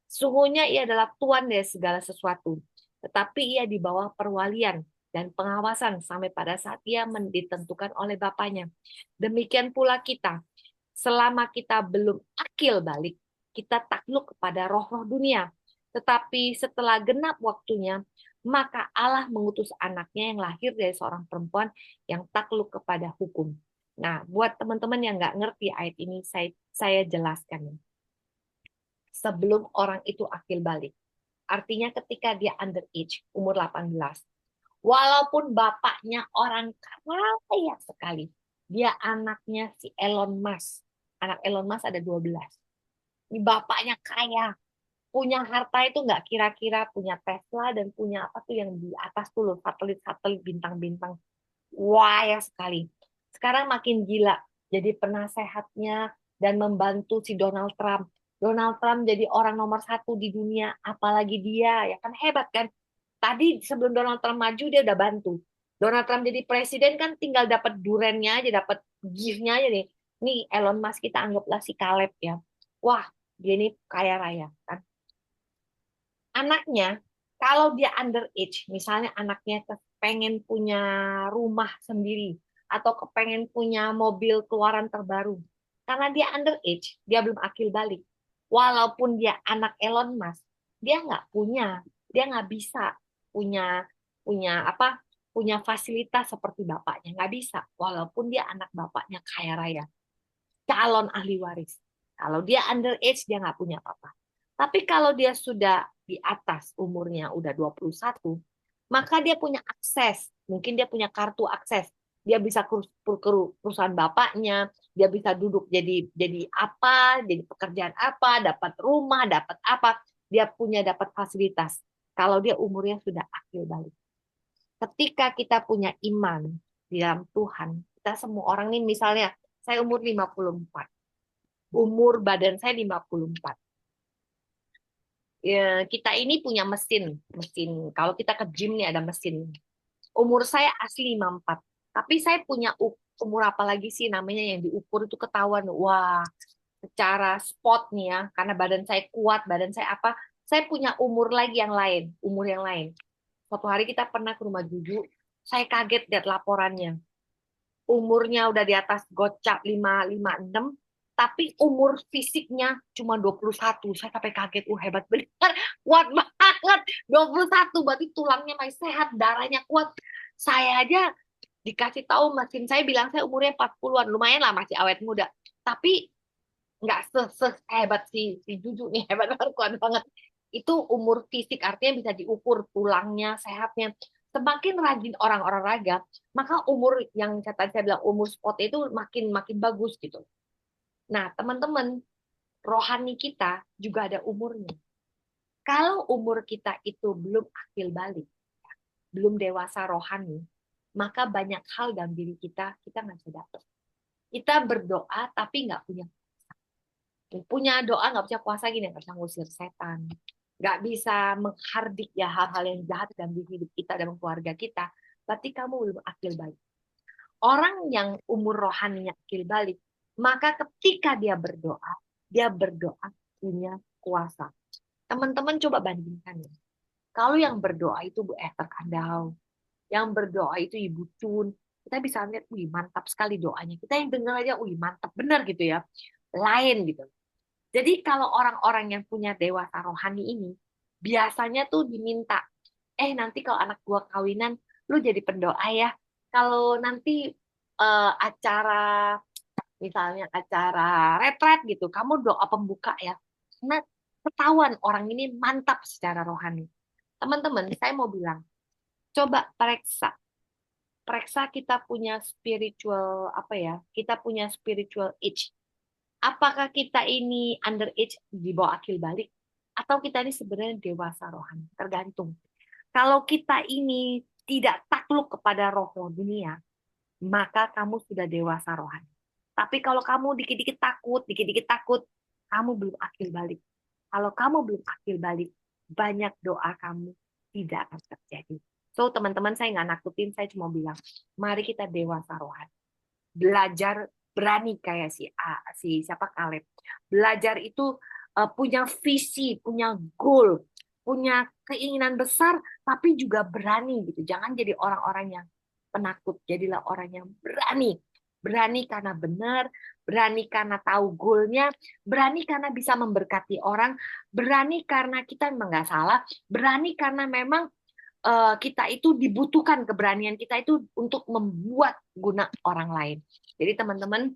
Sungguhnya ia adalah tuan dari segala sesuatu, tetapi ia di bawah perwalian dan pengawasan sampai pada saat ia ditentukan oleh bapaknya. Demikian pula kita, selama kita belum akil balik, kita takluk kepada roh-roh dunia. Tetapi setelah genap waktunya, maka Allah mengutus anaknya yang lahir dari seorang perempuan yang takluk kepada hukum. Nah, buat teman-teman yang nggak ngerti ayat ini, saya jelaskan. Sebelum orang itu akil balik. Artinya ketika dia underage, umur 18. Walaupun bapaknya orang kaya sekali. Dia anaknya si Elon Musk. Anak Elon Musk ada 12. Ini bapaknya kaya. Punya harta itu nggak kira-kira, punya Tesla dan punya apa tuh yang di atas tuh loh, satelit-satelit bintang-bintang. Wah ya sekali. Sekarang makin gila. Jadi penasehatnya dan membantu si Donald Trump. Donald Trump jadi orang nomor 1 di dunia. Apalagi dia, ya kan hebat kan. Tadi sebelum Donald Trump maju dia udah bantu. Donald Trump jadi presiden kan tinggal dapat durennya aja, dapat gift-nya aja nih. Nih Elon Musk kita anggaplah si Caleb ya. Wah, dia ini kaya raya kan. Anaknya kalau dia underage, misalnya anaknya pengen punya rumah sendiri atau kepengen punya mobil keluaran terbaru, karena dia underage, dia belum akil balik. Walaupun dia anak Elon Musk, dia nggak bisa punya punya fasilitas seperti bapaknya, nggak bisa. Walaupun dia anak bapaknya kaya raya, calon ahli waris. Kalau dia underage, dia nggak punya apa-apa. Tapi kalau dia sudah di atas umurnya, udah 21, maka dia punya akses. Mungkin dia punya kartu akses. Dia bisa ke perusahaan bapaknya, dia bisa duduk jadi apa, jadi pekerjaan apa, dapat rumah, dapat apa. Dia dapat fasilitas. Kalau dia umurnya sudah akil balik. Ketika kita punya iman di dalam Tuhan, kita semua orang ini misalnya, saya umur 54. Umur badan saya 54. Ya, kita ini punya mesin. Kalau kita ke gym nih ada mesin. Umur saya asli 54. Tapi saya punya umur apa lagi sih namanya yang diukur itu ketahuan. Wah, secara spot nih ya, karena badan saya kuat, badan saya apa, saya punya umur lagi yang lain, umur yang lain. Suatu hari kita pernah ke rumah Juju, saya kaget lihat laporannya. Umurnya udah di atas gocap 556, tapi umur fisiknya cuma 21. Saya sampai kaget, hebat benar, kuat banget. 21, berarti tulangnya masih sehat, darahnya kuat. Saya aja dikasih tahu mesin saya bilang saya umurnya 40-an, lumayan lah masih awet muda. Tapi nggak sehebat si Juju nih, hebat banget, kuat banget. Itu umur fisik, artinya bisa diukur tulangnya, sehatnya. Semakin rajin orang olahraga, maka umur yang tadi saya bilang umur spot itu makin bagus gitu. Nah, teman-teman, rohani kita juga ada umurnya. Kalau umur kita itu belum akil balik, belum dewasa rohani, maka banyak hal dalam diri kita nggak bisa dapat. Kita berdoa tapi nggak punya doa, nggak punya kuasa gini, nggak bisa ngusir setan, nggak bisa menghardik ya hal-hal yang jahat dalam diri hidup kita, dalam keluarga kita. Berarti kamu belum akil balik. Orang yang umur rohaninya akil balik, maka ketika dia berdoa punya kuasa. Teman-teman coba bandingkan ya. Kalau yang berdoa itu Bu Esther Kandau, yang berdoa itu Ibu Cun, kita bisa lihat, wih mantap sekali doanya. Kita yang dengar aja, wih mantap benar gitu ya. Lain gitu. Jadi kalau orang-orang yang punya dewasa rohani ini, biasanya tuh diminta, nanti kalau anak gua kawinan, lu jadi pendoa ya. Kalau nanti acara, misalnya acara retret gitu, kamu doa pembuka ya. Karena ketahuan orang ini mantap secara rohani. Teman-teman, saya mau bilang, coba periksa kita punya spiritual kita punya spiritual age. Apakah kita ini under age di bawah akil balik atau kita ini sebenarnya dewasa rohani? Tergantung. Kalau kita ini tidak takluk kepada roh dunia, maka kamu sudah dewasa rohani. Tapi kalau kamu dikit-dikit takut, kamu belum akil balik. Kalau kamu belum akil balik, banyak doa kamu tidak akan terjadi. So teman-teman, saya nggak nakutin, saya cuma bilang, mari kita dewasa rohani. Belajar berani kayak siapa Kaleb. Belajar itu punya visi, punya goal, punya keinginan besar, tapi juga berani gitu. Jangan jadi orang-orang yang penakut, jadilah orang yang berani. Berani karena benar, berani karena tahu goalnya, berani karena bisa memberkati orang, berani karena kita memang nggak salah, berani karena memang kita itu dibutuhkan keberanian kita itu untuk membuat guna orang lain. Jadi teman-teman,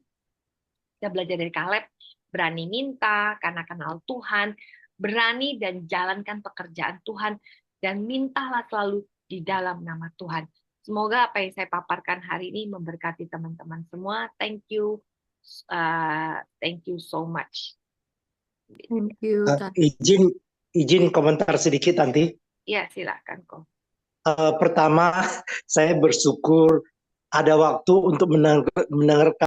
kita belajar dari Kaleb, berani minta karena kenal Tuhan, berani dan jalankan pekerjaan Tuhan, dan mintalah selalu di dalam nama Tuhan. Semoga apa yang saya paparkan hari ini memberkati teman-teman semua. Thank you so much. Thank you, Tante. Izin komentar sedikit nanti. Ya, silakan kok. Pertama, saya bersyukur ada waktu untuk mendengarkan